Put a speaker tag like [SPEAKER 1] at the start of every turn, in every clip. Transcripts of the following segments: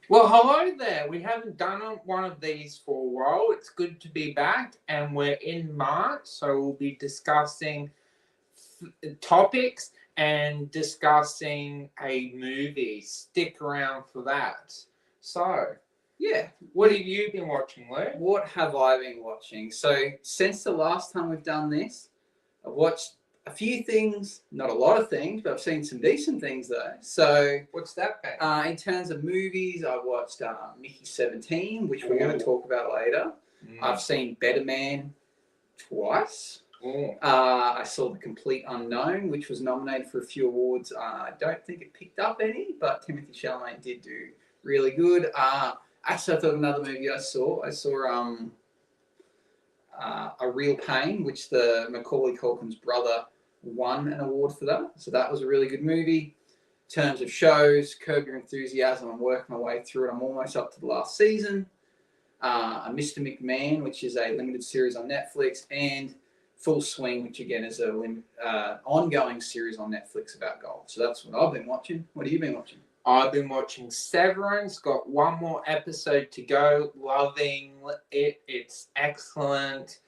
[SPEAKER 1] Well, hello there. We haven't done one of these for a while. It's good to be back, and we're in March, so we'll be discussing topics and discussing a movie. Stick around for that. So,
[SPEAKER 2] Yeah.
[SPEAKER 1] what have you been watching, Lou?
[SPEAKER 2] What have I been watching? So, since the last time we've done this, I've watched a few things, not a lot of things, but I've seen some decent things though. So,
[SPEAKER 1] What's that been?
[SPEAKER 2] in terms of movies, I watched Mickey 17, which we're going to talk about later. I've seen Better Man twice. I saw The Complete Unknown, which was nominated for a few awards. I don't think it picked up any, but Timothy Chalamet did do really good. Actually, I thought another movie I saw A Real Pain, which the Macaulay Culkin's brother won an award for that. So that was a really good movie. In terms of shows, Curb Your Enthusiasm, I'm working my way through it. I'm almost up to the last season. Mr. McMahon, which is a limited series on Netflix, and Full Swing, which again is a ongoing series on Netflix about golf. So that's what I've been watching. What have you been watching?
[SPEAKER 1] I've been watching Severance. Got one more episode to go. Loving it. It's excellent.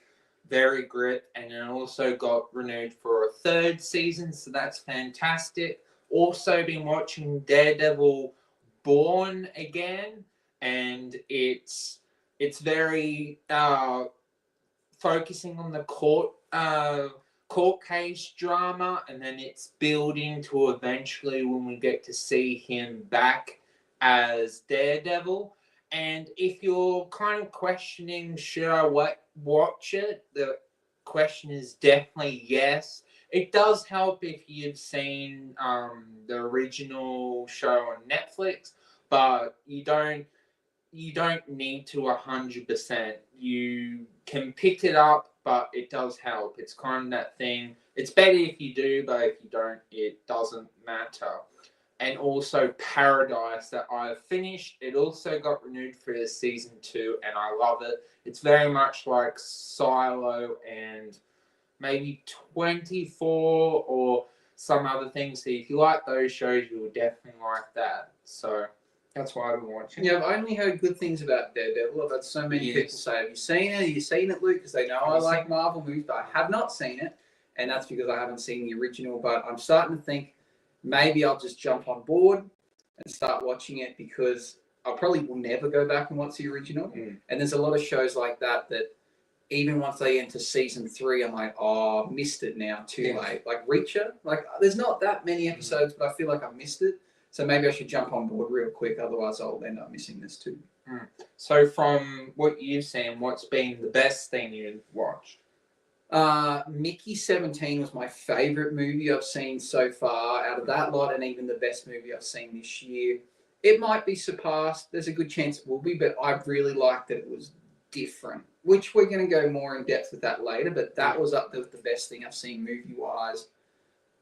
[SPEAKER 1] Very good. And it also got renewed for a third season, so that's fantastic. Also been watching Daredevil Born again, and it's very focusing on the court case drama, and then it's building to eventually when we get to see him back as Daredevil. And if you're kind of questioning, should I watch it? The question is definitely yes. It does help if you've seen the original show on Netflix, but you don't need to 100%. You can pick it up, but it does help. It's kind of that thing. It's better if you do, but if you don't, it doesn't matter. And also Paradise that I've finished. It also got renewed for the season 2, and I love it. It's very much like Silo and maybe 24 or some other things. So if you like those shows, you'll definitely like that. So that's why I've been watching.
[SPEAKER 2] Yeah, I've only heard good things about Daredevil. I've had so many people say, have you seen it? Have you seen it, Luke? Because they know I like Marvel movies, but I have not seen it. And that's because I haven't seen the original. But I'm starting to think maybe I'll just jump on board and start watching it, because I probably will never go back and watch the original. And there's a lot of shows like that even once they enter season 3, I'm like, oh, I missed it now, too late. Like Reacher, like there's not that many episodes, but I feel like I missed it. So maybe I should jump on board real quick, otherwise I'll end up missing this too.
[SPEAKER 1] So from what you've seen, what's been the best thing you've watched?
[SPEAKER 2] Mickey 17 was my favourite movie I've seen so far out of that lot, and even the best movie I've seen this year. It might be surpassed. There's a good chance it will be, but I really liked that it was different, which we're going to go more in depth with that later, but that was up there with the best thing I've seen movie-wise.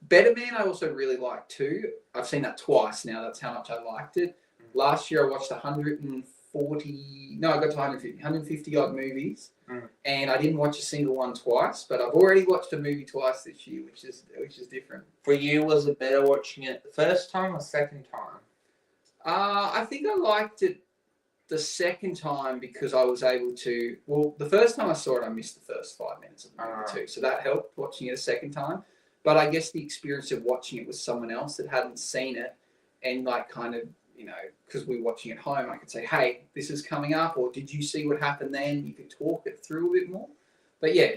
[SPEAKER 2] Better Man I also really liked too. I've seen that twice now. That's how much I liked it. Last year I watched 150 odd movies, and I didn't watch a single one twice, but I've already watched a movie twice this year, which is different.
[SPEAKER 1] For you, was it better watching it the first time or second time?
[SPEAKER 2] I think I liked it the second time because I was able to. Well, the first time I saw it, I missed the first 5 minutes of the movie too, so that helped watching it a second time. But I guess the experience of watching it with someone else that hadn't seen it, and like kind of, because we're watching at home, I could say, hey, this is coming up, or did you see what happened then? You could talk it through a bit more. But yeah,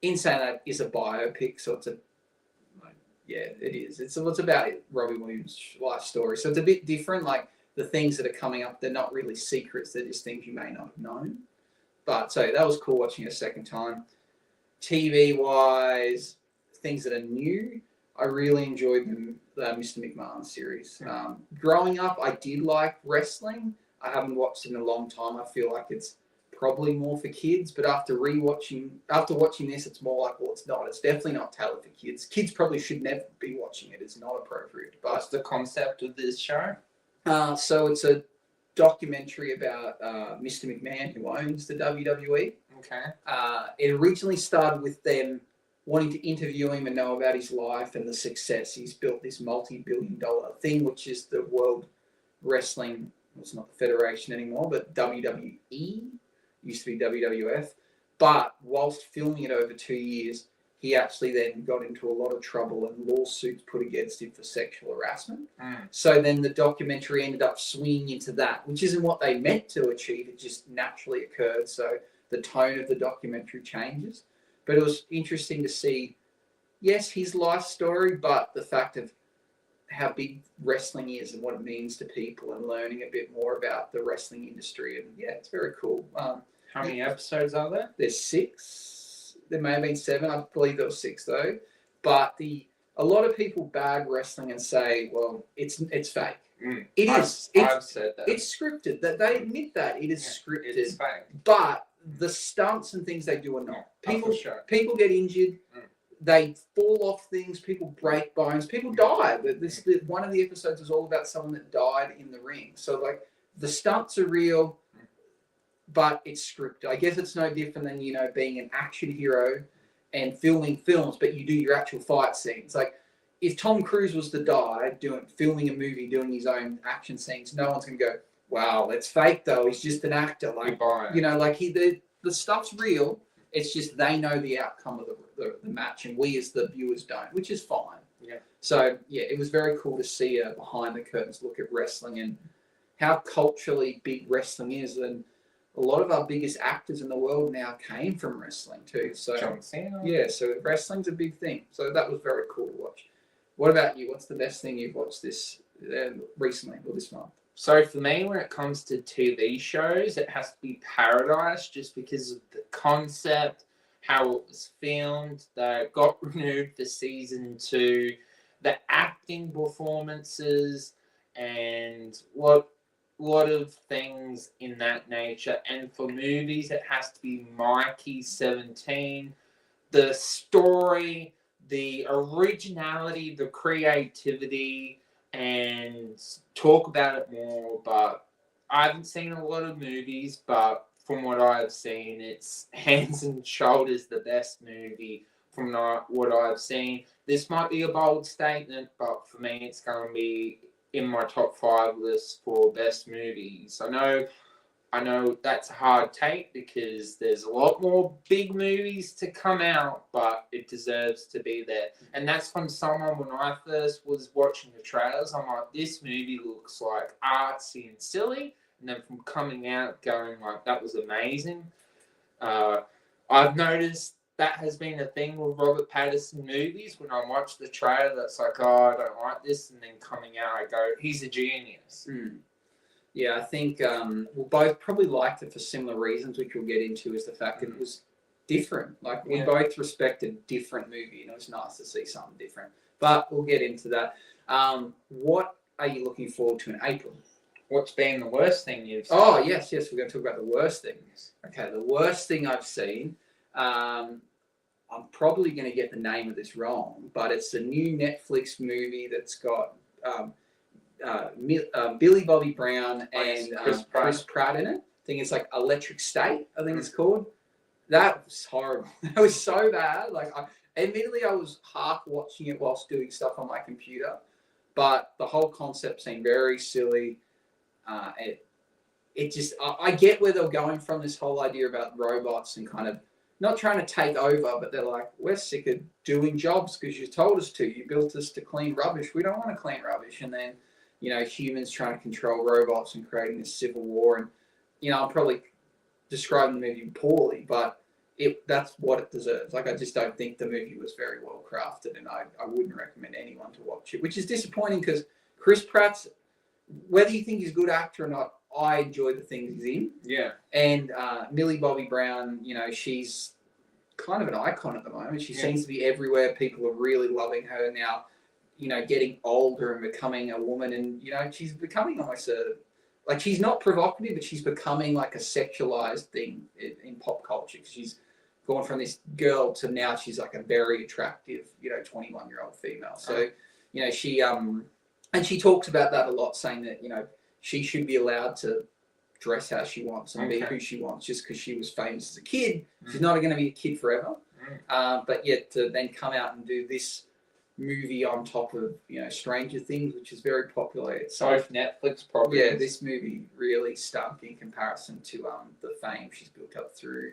[SPEAKER 2] in saying that, is a biopic, so it is. It's about Robbie Williams' life story. So it's a bit different. Like the things that are coming up, they're not really secrets. They're just things you may not have known. But so that was cool watching it a second time. TV-wise, things that are new, I really enjoyed the Mr. McMahon series. Growing up, I did like wrestling. I haven't watched it in a long time. I feel like it's probably more for kids, but after watching this, it's more like, well, it's not. It's definitely not tailored for kids. Kids probably should never be watching it. It's not appropriate. But
[SPEAKER 1] what's the concept of this show?
[SPEAKER 2] So it's a documentary about Mr. McMahon, who owns the WWE.
[SPEAKER 1] Okay.
[SPEAKER 2] It originally started with them wanting to interview him and know about his life and the success. He's built this multi-billion-dollar thing, which is the World Wrestling it's not the Federation anymore, but WWE, used to be WWF. But whilst filming it over 2 years, he actually then got into a lot of trouble and lawsuits put against him for sexual harassment. So then the documentary ended up swinging into that, which isn't what they meant to achieve. It just naturally occurred. So the tone of the documentary changes. But it was interesting to see, yes, his life story, but the fact of how big wrestling is and what it means to people, and learning a bit more about the wrestling industry. And yeah, it's very cool.
[SPEAKER 1] How many episodes are there?
[SPEAKER 2] There's 6. There may have been 7. I believe there was 6 though. But a lot of people bag wrestling and say, well, it's fake. It is.
[SPEAKER 1] I've said that.
[SPEAKER 2] It's scripted. That they admit that it is scripted.
[SPEAKER 1] It's fake.
[SPEAKER 2] But the stunts and things they do are not. People get injured. They fall off things. People break bones. People die. One of the episodes is all about someone that died in the ring. So like the stunts are real, but it's scripted. I guess it's no different than being an action hero and filming films, but you do your actual fight scenes. Like if Tom Cruise was to die filming a movie, doing his own action scenes, no one's gonna go, "Wow, that's fake though. He's just an actor." Like the stuff's real. It's just they know the outcome of the match, and we as the viewers don't, which is fine.
[SPEAKER 1] Yeah.
[SPEAKER 2] So yeah, it was very cool to see a behind the curtains look at wrestling and how culturally big wrestling is, and a lot of our biggest actors in the world now came from wrestling too. So
[SPEAKER 1] John Cena.
[SPEAKER 2] Yeah, so wrestling's a big thing. So that was very cool to watch. What about you? What's the best thing you've watched this recently or this month?
[SPEAKER 1] So for me, when it comes to TV shows, it has to be Paradise, just because of the concept, how it was filmed. They got renewed for season 2, the acting performances, and what lot of things in that nature. And for movies, it has to be Mikey 17. The story, the originality, the creativity, and talk about it more. But I haven't seen a lot of movies, but from what I've seen, it's hands and shoulders the best movie from what I've seen. This might be a bold statement, but for me, it's going to be in my top 5 list for best movies. I know that's a hard take because there's a lot more big movies to come out, but it deserves to be there. And that's from someone, when I first was watching the trailers, I'm like, this movie looks like artsy and silly. And then from coming out going like, that was amazing. I've noticed that has been a thing with Robert Pattinson movies. When I watch the trailer, that's like, oh, I don't like this. And then coming out, I go, he's a genius.
[SPEAKER 2] Yeah, I think we both probably liked it for similar reasons, which we'll get into, is the fact that it was different. Like, we both respected different movie, and it was nice to see something different. But we'll get into that. What are you looking forward to in April?
[SPEAKER 1] What's been the worst thing you've seen?
[SPEAKER 2] Oh, yes, we're going to talk about the worst things. Okay, the worst thing I've seen, I'm probably going to get the name of this wrong, but it's a new Netflix movie that's got Billy Bobby Brown and Chris Pratt in it. I think it's like Electric State, I think it's called. That was horrible. That was so bad. Like, admittedly, I was half watching it whilst doing stuff on my computer, but the whole concept seemed very silly. It just, I get where they're going from, this whole idea about robots and kind of not trying to take over, but they're like, we're sick of doing jobs because you told us to. You built us to clean rubbish. We don't want to clean rubbish. And then, humans trying to control robots and creating this civil war. And, I'm probably describing the movie poorly, but that's what it deserves. Like, I just don't think the movie was very well crafted, and I wouldn't recommend anyone to watch it, which is disappointing because Chris Pratt's, whether you think he's a good actor or not, I enjoy the things he's in.
[SPEAKER 1] Yeah.
[SPEAKER 2] And Millie Bobby Brown, she's kind of an icon at the moment. She seems to be everywhere. People are really loving her now, getting older and becoming a woman. And, she's becoming almost she's not provocative, but she's becoming like a sexualized thing in pop culture. She's gone from this girl to now she's like a very attractive, 21-year-old female. So, she, and she talks about that a lot, saying that, she should be allowed to dress how she wants and be who she wants just because she was famous as a kid. She's not going to be a kid forever. But yet to then come out and do this movie on top of Stranger Things, which is very popular. It's
[SPEAKER 1] both Netflix properties.
[SPEAKER 2] Yeah, this movie really stunk in comparison to the fame she's built up through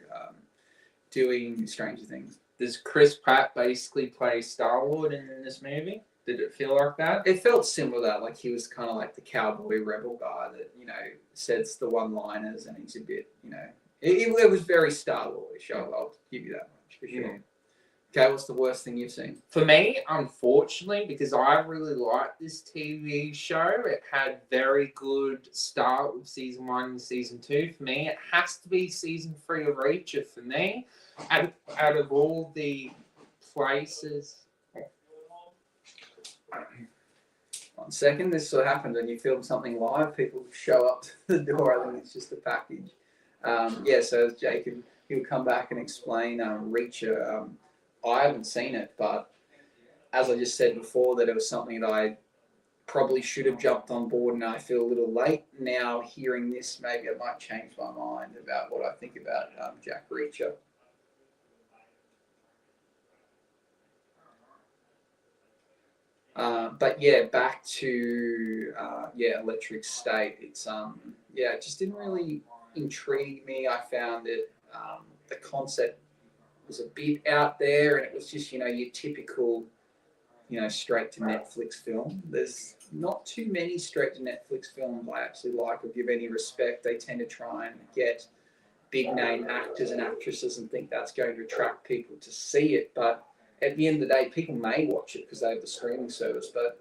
[SPEAKER 2] doing Stranger Things.
[SPEAKER 1] Does Chris Pratt basically play Star-Lord in this movie? Did it feel like that?
[SPEAKER 2] It felt similar to that, like he was kind of like the cowboy rebel guy that says the one-liners, and he's a bit it was very Star-Lord-ish. I'll give you that much for sure. Yeah. Okay, what's the worst thing you've seen?
[SPEAKER 1] For me, unfortunately, because I really liked this TV show, it had very good start with season 1 and season 2. For me, it has to be season 3 of Reacher. For me, out of all the places.
[SPEAKER 2] 1 second, this sort of happened when you film something live. People show up to the door. I think it's just a package. So Jacob, he'll come back and explain Reacher. I haven't seen it, but as I just said before, that it was something that I probably should have jumped on board, and I feel a little late. Now, hearing this, maybe I might change my mind about what I think about Jack Reacher. But yeah, back to Electric State. It's it just didn't really intrigue me. I found it the concept was a bit out there, and it was just your typical straight to Netflix film. There's not too many straight to Netflix films I actually like or give any respect. They tend to try and get big name actors and actresses and think that's going to attract people to see it, but at the end of the day, people may watch it because they have the streaming service, but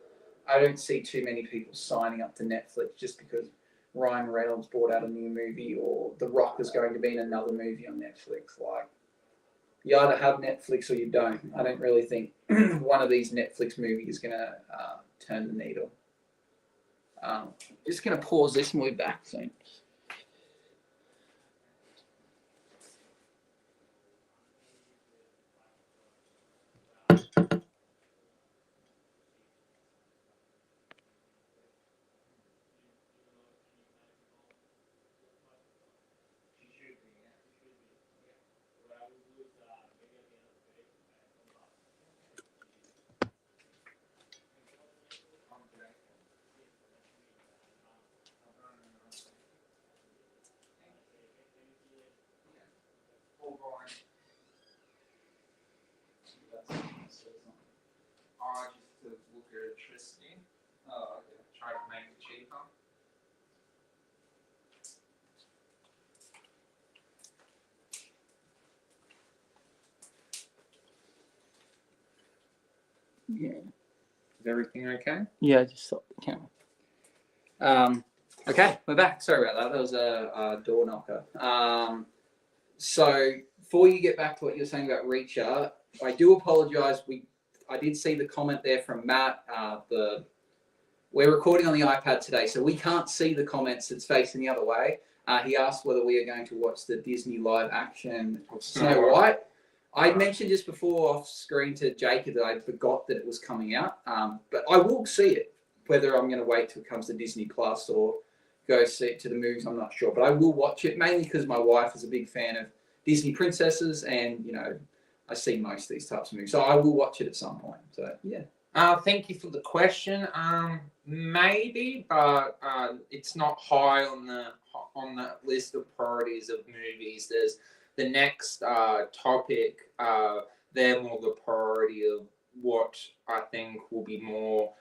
[SPEAKER 2] I don't see too many people signing up to Netflix just because Ryan Reynolds brought out a new movie or The Rock is going to be in another movie on Netflix. Like, you either have Netflix or you don't. I don't really think one of these Netflix movies is going to turn the needle. Just going to pause this and we'll be back soon.
[SPEAKER 1] Try to make it cheaper.
[SPEAKER 2] Yeah.
[SPEAKER 1] Is everything okay?
[SPEAKER 2] Yeah, I just stopped the camera. Okay, we're back. Sorry about that. That was a door knocker. So before you get back to what you're saying about Reacher, I do apologise. I did see the comment there from Matt. We're recording on the iPad today, so we can't see the comments. It's facing the other way. He asked whether we are going to watch the Disney live action of Snow White. I mentioned just before off screen to Jacob that I forgot that it was coming out, but I will see it. Whether I'm going to wait till it comes to Disney Plus or go see it to the movies, I'm not sure. But I will watch it, mainly because my wife is a big fan of Disney princesses, and I see most of these types of movies, so I will watch it at some point. So yeah.
[SPEAKER 1] Thank you for the question. Maybe, but it's not high on the list of priorities of movies. There's the next topic. They're more the priority of what I think will be more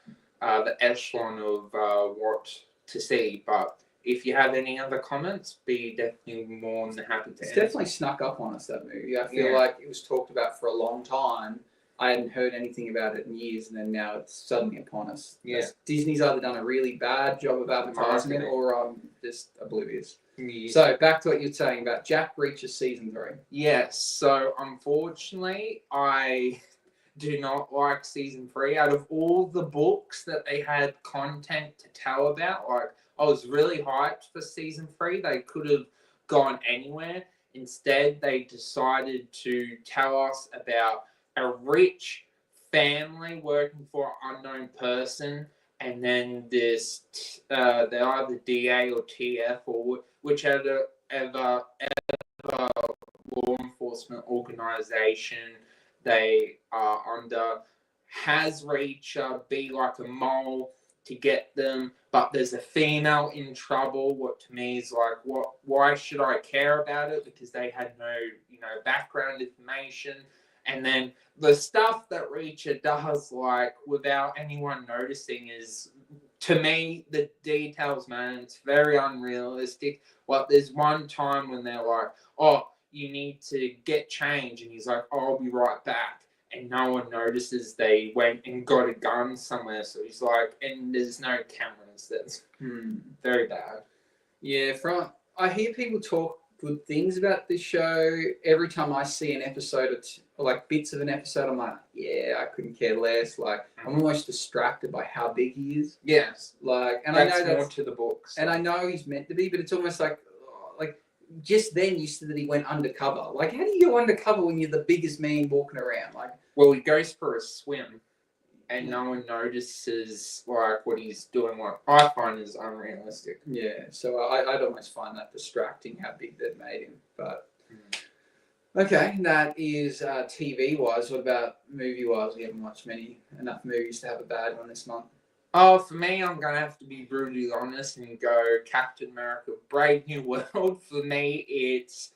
[SPEAKER 1] the echelon of what to see. But if you have any other comments, be definitely more than happy to.
[SPEAKER 2] It's definitely snuck up on us, that movie. I feel like it was talked about for a long time. I hadn't heard anything about it in years, and then now it's suddenly upon us. Yeah. Disney's either done a really bad job of advertising it, or I'm just oblivious. Yeah. So back to what you're saying about Jack Reacher season 3.
[SPEAKER 1] Yes. So unfortunately, I do not like season 3. Out of all the books that they had content to tell about, like I was really hyped for season 3. They could have gone anywhere. Instead, they decided to tell us about a rich family working for an unknown person, and then this they're either DA or TF or whichever law enforcement organization they are under has Reacher be like a mole to get them, but there's a female in trouble. What to me is like, what? Why should I care about it? Because they had no, background information. And then the stuff that Reacher does, like without anyone noticing, is to me the details, man. It's very unrealistic. Like there's one time when they're like, "Oh, you need to get change," and he's like, "Oh, I'll be right back." And no one notices they went and got a gun somewhere. So he's like, and there's no cameras. That's very bad.
[SPEAKER 2] Yeah, I hear people talk good things about this show. Every time I see an episode or like bits of an episode, I'm like, yeah, I couldn't care less. Like I'm almost distracted by how big he is.
[SPEAKER 1] Yes,
[SPEAKER 2] like, and
[SPEAKER 1] that's
[SPEAKER 2] I know
[SPEAKER 1] more to the books.
[SPEAKER 2] And I know he's meant to be, but it's almost like just then you said that he went undercover. Like, how do you go undercover when you're the biggest man walking around? Like,
[SPEAKER 1] well, he goes for a swim, and no one notices like what he's doing. What I find is unrealistic.
[SPEAKER 2] Yeah, so I'd almost find that distracting how big they've made him. But okay, that is TV wise. What about movie wise? We haven't watched enough movies to have a bad one this month.
[SPEAKER 1] Oh, for me, I'm going to have to be brutally honest and go Captain America Brave New World. For me, it's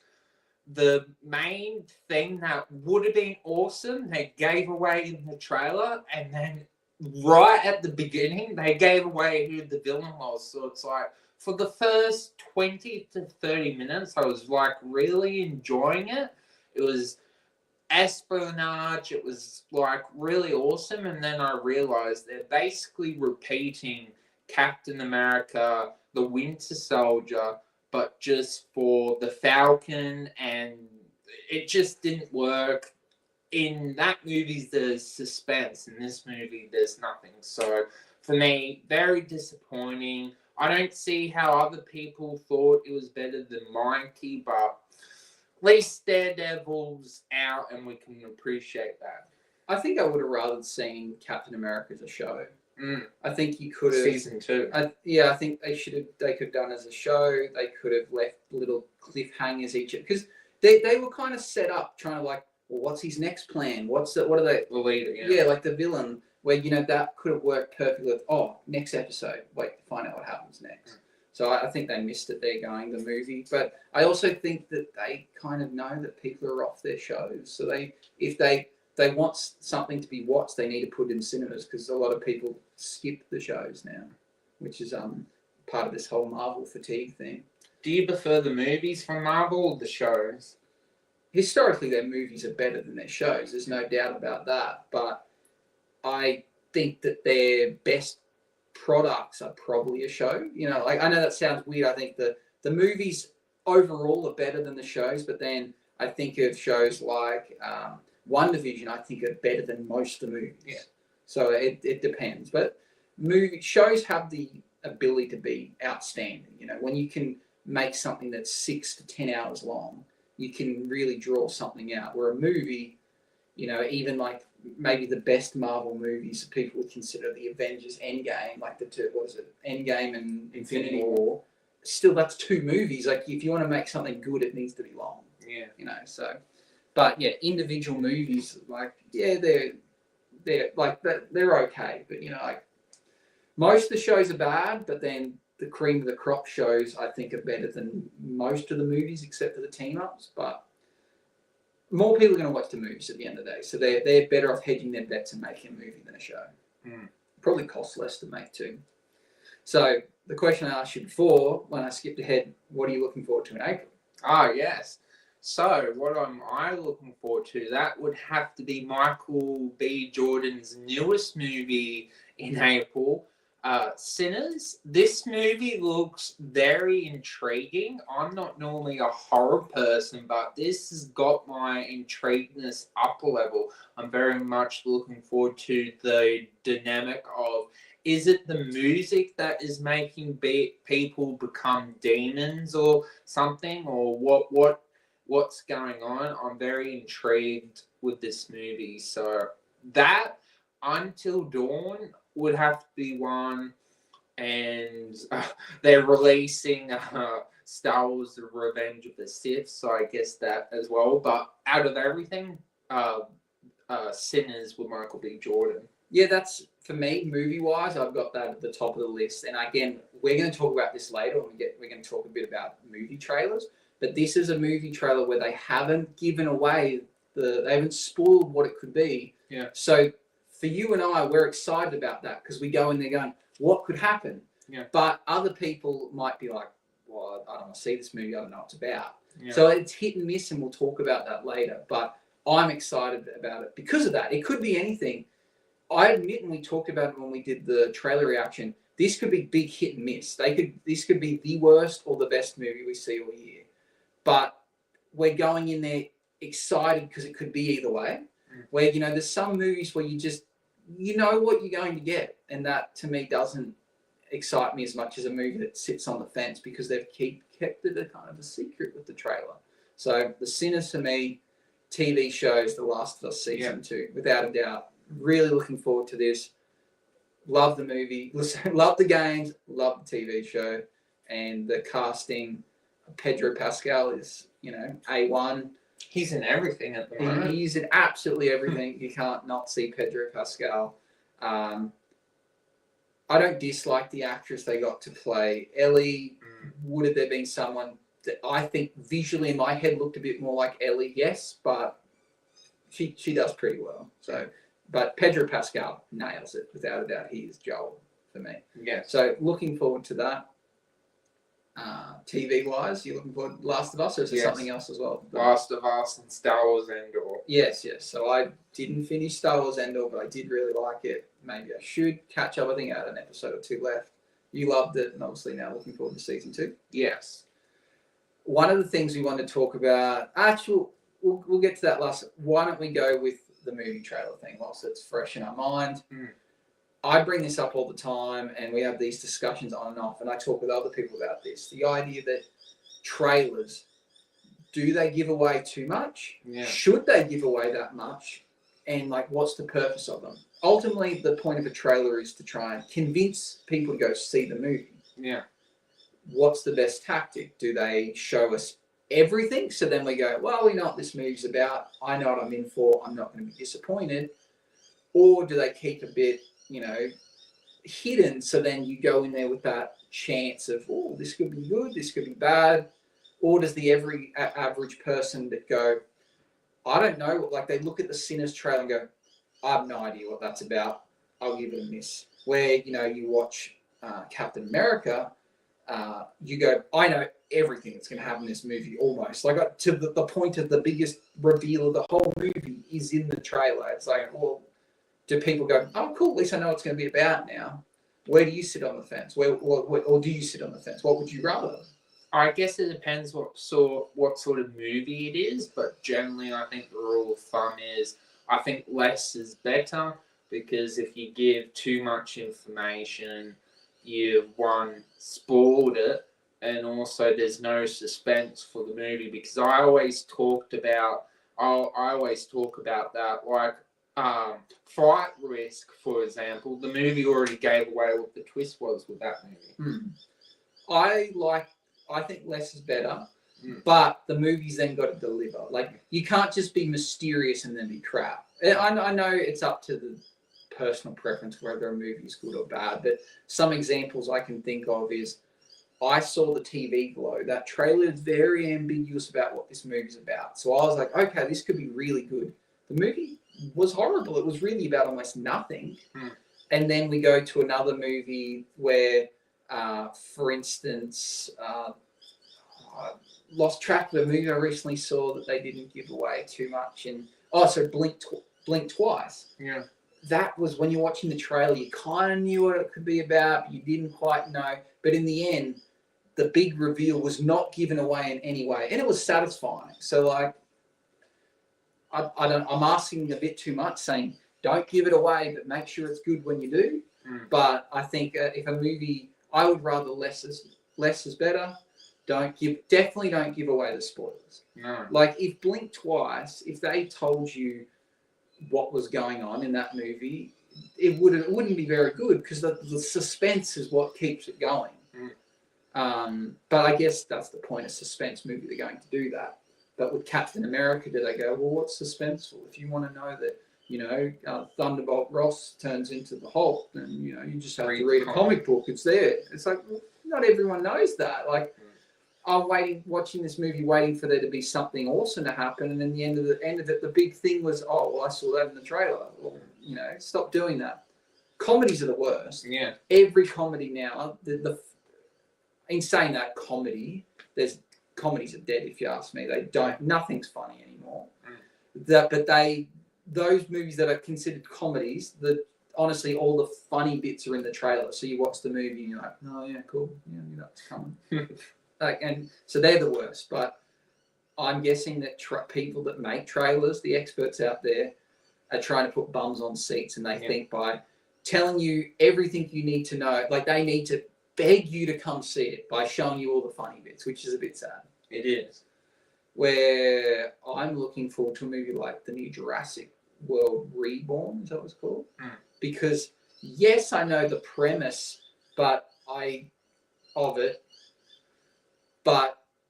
[SPEAKER 1] the main thing that would have been awesome. They gave away in the trailer, and then right at the beginning, they gave away who the villain was. So it's like, for the first 20 to 30 minutes, I was like really enjoying it. It was espionage. It was like really awesome, and then I realized they're basically repeating Captain America, the Winter Soldier, but just for the Falcon, and it just didn't work. In that movie, there's suspense. In this movie, there's nothing. So for me, very disappointing. I don't see how other people thought it was better than Mikey, but at least Daredevil's out, and we can appreciate that.
[SPEAKER 2] I think I would have rather seen Captain America as a show. I think you could have
[SPEAKER 1] season 2.
[SPEAKER 2] I think they could have done as a show. They could have left little cliffhangers each, because they were kind of set up trying to like, well, what's his next plan? What are they?
[SPEAKER 1] The leader,
[SPEAKER 2] yeah, like the villain, where that could have worked perfectly. With, next episode, wait to find out what happens next. So I think they missed it there going the movie. But I also think that they kind of know that people are off their shows. So if they want something to be watched, they need to put it in cinemas, because a lot of people skip the shows now, which is part of this whole Marvel fatigue thing.
[SPEAKER 1] Do you prefer the movies from Marvel or the shows?
[SPEAKER 2] Historically, their movies are better than their shows. There's no doubt about that. But I think that their best products are probably a show. Like, I know that sounds weird. I think the movies overall are better than the shows, but then I think of shows like WandaVision, I think are better than most of the movies.
[SPEAKER 1] Yeah.
[SPEAKER 2] So it depends. But shows have the ability to be outstanding. When you can make something that's 6 to 10 hours long, you can really draw something out. Where a movie, even like maybe the best Marvel movies people would consider the Avengers Endgame, like the two, Endgame and Infinity War. Still, that's 2 movies. Like, if you want to make something good, it needs to be long.
[SPEAKER 1] Yeah.
[SPEAKER 2] So, but yeah, individual movies, like, yeah, they're like they're okay, but like most of the shows are bad, but then the cream of the crop shows I think are better than most of the movies except for the team ups. But more people are going to watch the movies at the end of the day, so they're better off hedging their bets and making a movie than a show. Probably costs less to make too. So the question I asked you before, when I skipped ahead, what are you looking forward to in April?
[SPEAKER 1] Ah, yes. So what am I looking forward to? That would have to be Michael B. Jordan's newest movie in April, Sinners. This movie looks very intriguing. I'm not normally a horror person, but this has got my intrigueness up a level. I'm very much looking forward to the dynamic of, is it the music that is making people become demons or something, or what's going on? I'm very intrigued with this movie. So that, Until Dawn would have to be one, and they're releasing Star Wars: The Revenge of the Sith, so I guess that as well. But out of everything, Sinners with Michael B. Jordan.
[SPEAKER 2] Yeah, that's for me, movie-wise, I've got that at the top of the list. And again, we're going to talk about this later when we're going to talk a bit about movie trailers. But this is a movie trailer where they haven't given away they haven't spoiled what it could be.
[SPEAKER 1] Yeah.
[SPEAKER 2] So for you and I, we're excited about that because we go in there going, what could happen?
[SPEAKER 1] Yeah.
[SPEAKER 2] But other people might be like, well, I don't want to see this movie. I don't know what it's about.
[SPEAKER 1] Yeah.
[SPEAKER 2] So it's hit and miss, and we'll talk about that later. But I'm excited about it because of that. It could be anything. I admit, and we talked about it when we did the trailer reaction, this could be big hit and miss. This could be the worst or the best movie we see all year. But we're going in there excited because it could be either way. Where, there's some movies where you know what you're going to get. And that, to me, doesn't excite me as much as a movie that sits on the fence because they've kept it a kind of a secret with the trailer. So The Sinners, to me, TV shows The Last of Us Season 2, without a doubt. Really looking forward to this. Love the movie. Love the games. Love the TV show. And the casting, Pedro Pascal is, A1.
[SPEAKER 1] He's in everything at the moment.
[SPEAKER 2] He's in absolutely everything. You can't not see Pedro Pascal. I don't dislike the actress they got to play Ellie. Would have there been someone that I think visually in my head looked a bit more like Ellie? Yes, but she does pretty well. So, but Pedro Pascal nails it without a doubt. He is Joel for me.
[SPEAKER 1] Yeah.
[SPEAKER 2] So looking forward to that. TV wise, you looking forward to Last of Us, or is there something else as well?
[SPEAKER 1] Last of Us and Star Wars Endor.
[SPEAKER 2] Yes. So I didn't finish Star Wars Endor, but I did really like it. Maybe I should catch up. I think I had an episode or two left. You loved it, and obviously now looking forward to season 2.
[SPEAKER 1] Yes.
[SPEAKER 2] One of the things we want to talk about, actually, we'll get to that last. Why don't we go with the movie trailer thing whilst it's fresh in our mind? I bring this up all the time, and we have these discussions on and off, and I talk with other people about this. The idea that trailers, do they give away too much?
[SPEAKER 1] Yeah.
[SPEAKER 2] Should they give away that much? And, what's the purpose of them? Ultimately, the point of a trailer is to try and convince people to go see the movie.
[SPEAKER 1] Yeah.
[SPEAKER 2] What's the best tactic? Do they show us everything? So then we go, well, we know what this movie's about. I know what I'm in for. I'm not going to be disappointed. Or do they keep a bit, hidden? So then you go in there with that chance of, oh, this could be good, this could be bad. Or does the average person that go, I don't know, they look at the Sinners trailer and go, I have no idea what that's about. I'll give it a miss. Where, you watch Captain America, you go, I know everything that's going to happen in this movie almost. To the point of the biggest reveal of the whole movie is in the trailer. It's like, well, do people go, oh, cool, at least I know what it's going to be about now? Where do you sit on the fence? Or do you sit on the fence? What would you rather?
[SPEAKER 1] I guess it depends what sort of movie it is, but generally I think the rule of thumb is I think less is better, because if you give too much information, you've spoiled it, and also there's no suspense for the movie. Because I always talk about that, Flight Risk, for example. The movie already gave away what the twist was with that movie.
[SPEAKER 2] I think less is better, but the movie's then got to deliver. You can't just be mysterious and then be crap. I know it's up to the personal preference whether a movie is good or bad, but some examples I can think of is I saw the TV Glow. That trailer is very ambiguous about what this movie's about. So I was like, okay, this could be really good. The movie was horrible. It was really about almost nothing. And then we go to another movie where, for instance, I lost track of a movie I recently saw that they didn't give away too much. And Blink Twice.
[SPEAKER 1] Yeah.
[SPEAKER 2] That was when you're watching the trailer, you kind of knew what it could be about, but you didn't quite know. But in the end, the big reveal was not given away in any way, and it was satisfying. So, I'm asking a bit too much, saying don't give it away, but make sure it's good when you do. But I think if a movie, I would rather less is better. Definitely don't give away the spoilers.
[SPEAKER 1] No.
[SPEAKER 2] If Blink Twice, if they told you what was going on in that movie, it wouldn't be very good, because the suspense is what keeps it going. But I guess that's the point of suspense movie. They're going to do that. But with Captain America, do they go, well, what's suspenseful? If you want to know that Thunderbolt Ross turns into the Hulk, and you just have
[SPEAKER 1] Read
[SPEAKER 2] to read a
[SPEAKER 1] the
[SPEAKER 2] comic book. It's there. It's like, well, not everyone knows that. Like, I'm watching this movie, waiting for there to be something awesome to happen, and then the end of it, the big thing was, oh, well, I saw that in the trailer. Well, stop doing that. Comedies are the worst.
[SPEAKER 1] Yeah.
[SPEAKER 2] Every comedy now, in saying that, comedies are dead. If you ask me, nothing's funny anymore. Those movies that are considered comedies, honestly, all the funny bits are in the trailer. So you watch the movie and you're like, oh yeah, cool, yeah, that's coming. And so they're the worst. But I'm guessing that people that make trailers, the experts out there, are trying to put bums on seats, and they think by telling you everything you need to know, like they need to beg you to come see it by showing you all the funny bits, which is a bit sad.
[SPEAKER 1] It is.
[SPEAKER 2] Where I'm looking forward to a movie like the new Jurassic World Reborn, is that what it's called? Because yes, I know the premise, but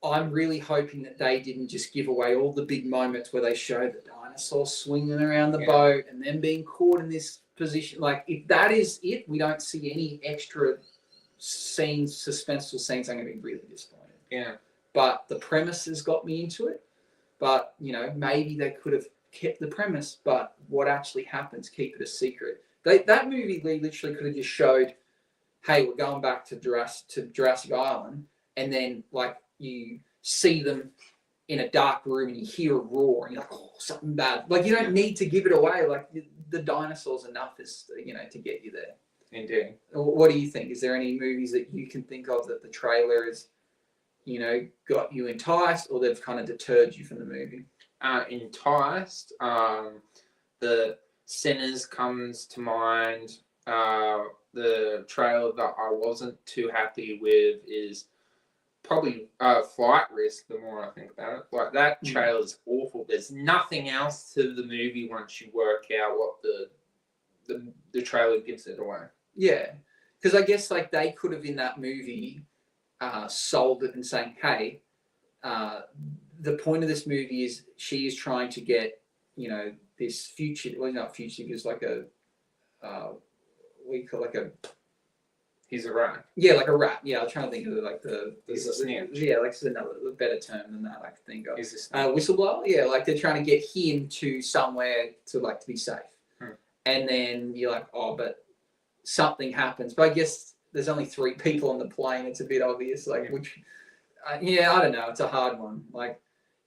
[SPEAKER 2] I'm really hoping that they didn't just give away all the big moments where they show the dinosaurs swinging around the boat and then being caught in this position. Like, if that is it, we don't see any extra scenes, suspenseful scenes, I'm going to be really disappointed.
[SPEAKER 1] Yeah.
[SPEAKER 2] But the premise has got me into it. But, maybe they could have kept the premise, but what actually happens, keep it a secret. That movie literally could have just showed, hey, we're going back to Jurassic Island, and then, like, you see them in a dark room and you hear a roar and you're like, oh, something bad. Like, you don't need to give it away. Like, the dinosaurs enough is, to get you there.
[SPEAKER 1] Indeed.
[SPEAKER 2] What do you think? Is there any movies that you can think of that the trailer has, got you enticed, or they've kind of deterred you from the movie?
[SPEAKER 1] Enticed. The Sinners comes to mind. The trailer that I wasn't too happy with is probably Flight Risk. The more I think about it, like, that trailer's awful. There's nothing else to the movie once you work out what the trailer gives it away.
[SPEAKER 2] Yeah, because I guess, like, they could have in that movie sold it and saying, hey, the point of this movie is she is trying to get, this future, well, not future, because like a, what do you call, like a...
[SPEAKER 1] He's a rat.
[SPEAKER 2] Yeah, like a rat. Yeah, I was trying to think of like
[SPEAKER 1] He's a snitch.
[SPEAKER 2] Yeah, like another better term than that I could think of.
[SPEAKER 1] He's a
[SPEAKER 2] snitch. Whistleblower. Yeah, like they're trying to get him to somewhere to be safe, and then you're like, oh, but something happens. But I guess there's only 3 people on the plane. It's a bit obvious. Like, which, I don't know. It's a hard one. Like,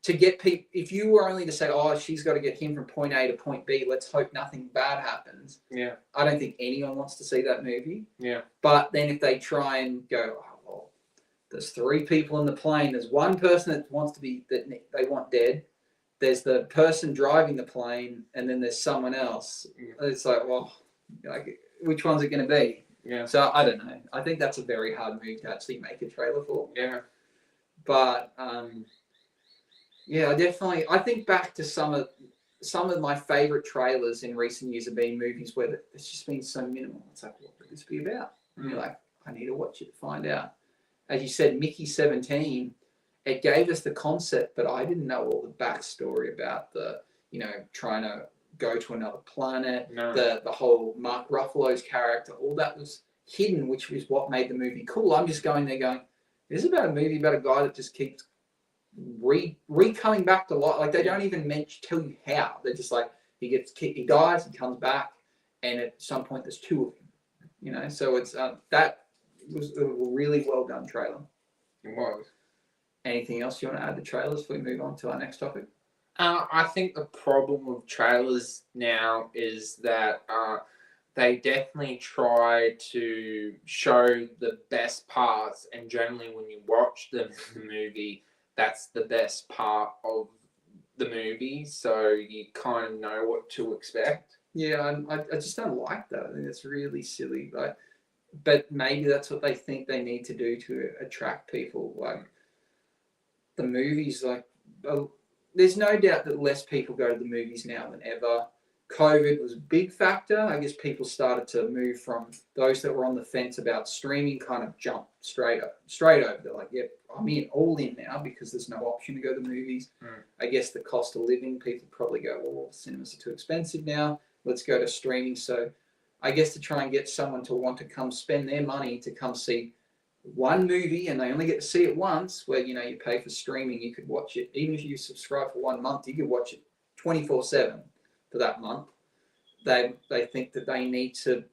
[SPEAKER 2] to get people, if you were only to say, oh, she's got to get him from point A to point B, let's hope nothing bad happens.
[SPEAKER 1] Yeah.
[SPEAKER 2] I don't think anyone wants to see that movie.
[SPEAKER 1] Yeah.
[SPEAKER 2] But then if they try and go, oh, well, there's 3 people in the plane. There's one person that they want dead. There's the person driving the plane, and then there's someone else. Yeah. It's like, well, like, which one's it going to be?
[SPEAKER 1] Yeah.
[SPEAKER 2] So I don't know. I think that's a very hard movie to actually make a trailer for.
[SPEAKER 1] Yeah.
[SPEAKER 2] But I think back to some of my favorite trailers in recent years have been movies where it's just been so minimal. It's like, what could this be about? And you're like, I need to watch it to find out. As you said, Mickey 17, it gave us the concept, but I didn't know all the backstory about the, trying to go to another planet, the whole Mark Ruffalo's character, all that was hidden, which was what made the movie cool. I'm just going there going, this is about a movie about a guy that just keeps coming back to life. Like, they don't even tell you how. They're just like, he dies, he comes back, and at some point there's 2 of him. So it's that was a really well done trailer.
[SPEAKER 1] It was.
[SPEAKER 2] Anything else you want to add to trailers before we move on to our next topic?
[SPEAKER 1] I think the problem with trailers now is that they definitely try to show the best parts, and generally when you watch the movie, that's the best part of the movie, so you kind of know what to expect.
[SPEAKER 2] Yeah, I just don't like that. I think it's really silly. Like, but maybe that's what they think they need to do to attract people. Like, the movies, like, there's no doubt that less people go to the movies now than ever, COVID was a big factor. I guess people started to move from those that were on the fence about streaming, kind of jump straight over. They're like, "Yep, I'm all in now because there's no option to go to the movies." I guess the cost of living, people probably go, "Well, cinemas are too expensive now. Let's go to streaming." So, I guess to try and get someone to want to come spend their money to come see one movie and they only get to see it once, where you pay for streaming, you could watch it even if you subscribe for 1 month, you could watch it 24/7. For that month, they think that they need to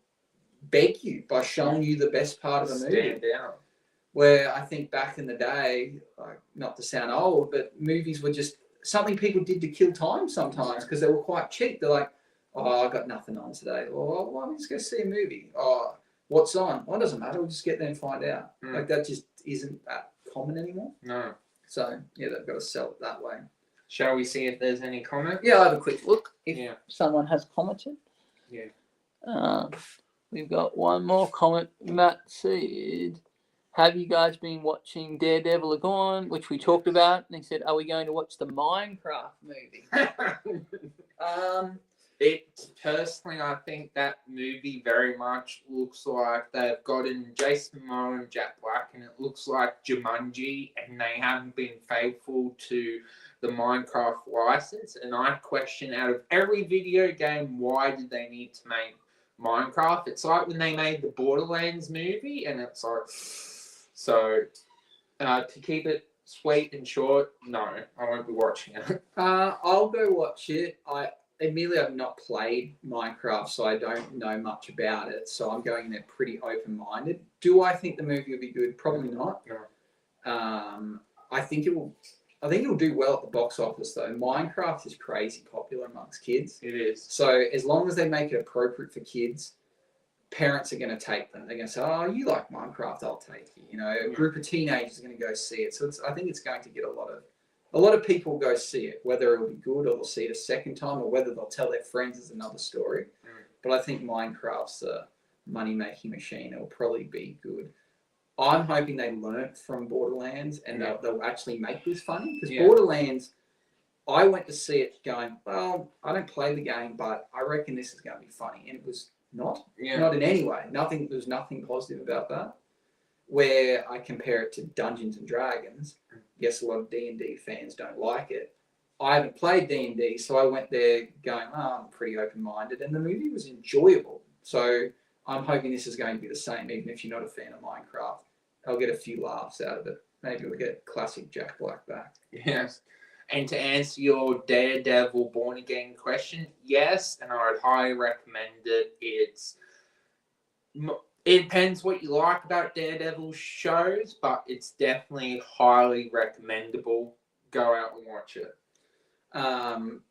[SPEAKER 2] beg you by showing you the best part of the movie.
[SPEAKER 1] Stand out.
[SPEAKER 2] Where I think back in the day, like, not to sound old, but movies were just something people did to kill time sometimes because they were quite cheap. They're like, "Oh, I got nothing on today." Or, "Why don't we just go see a movie?" "Oh, what's on?" "Well, it doesn't matter. We'll just get there and find out." Like, that just isn't that common anymore.
[SPEAKER 1] No.
[SPEAKER 2] So, yeah, they've got to sell it that way.
[SPEAKER 1] Shall we see if there's any comment?
[SPEAKER 2] Yeah, I'll have a quick look
[SPEAKER 1] Yeah.
[SPEAKER 2] if someone has commented.
[SPEAKER 1] Yeah.
[SPEAKER 3] We've got one more comment. Matt said, "Have you guys been watching Daredevil again?" Which we talked about. And he said, "Are we going to watch the Minecraft movie?"
[SPEAKER 1] Personally, I think that movie very much looks like they've gotten Jason Momoa and Jack Black, and it looks like Jumanji, and they haven't been faithful to the Minecraft license. And I question, out of every video game, why did they need to make Minecraft? It's like when they made the Borderlands movie, and it's like, so to keep it sweet and short, no, I won't be watching it.
[SPEAKER 2] I'll go watch it. Admittedly, I've not played Minecraft, so I don't know much about it. So I'm going in there pretty open-minded. Do I think the movie will be good? Probably not.
[SPEAKER 1] No.
[SPEAKER 2] I think it will do well at the box office, though. Minecraft is crazy popular amongst kids.
[SPEAKER 1] It is.
[SPEAKER 2] So as long as they make it appropriate for kids, parents are going to take them. They're going to say, "Oh, you like Minecraft? I'll take you." A group of teenagers are going to go see it. So I think it's going to get a lot of people go see it. Whether it'll be good or they'll see it a second time, or whether they'll tell their friends, is another story. But I think Minecraft's a money-making machine. It'll probably be good. I'm hoping they learnt from Borderlands and they'll actually make this funny. Because Borderlands, I went to see it going, well, I don't play the game, but I reckon this is going to be funny. And it was not. Not in any way. There's nothing positive about that. Where I compare it to Dungeons and Dragons, yes, a lot of D&D fans don't like it. I haven't played D&D, so I went there going, I'm pretty open-minded. And the movie was enjoyable. So I'm hoping this is going to be the same, even if you're not a fan of Minecraft. I'll get a few laughs out of it. Maybe we'll get classic Jack Black back.
[SPEAKER 1] Yes. And to answer your Daredevil Born Again question, yes, and I would highly recommend it. It depends what you like about Daredevil shows, but it's definitely highly recommendable. Go out and watch it.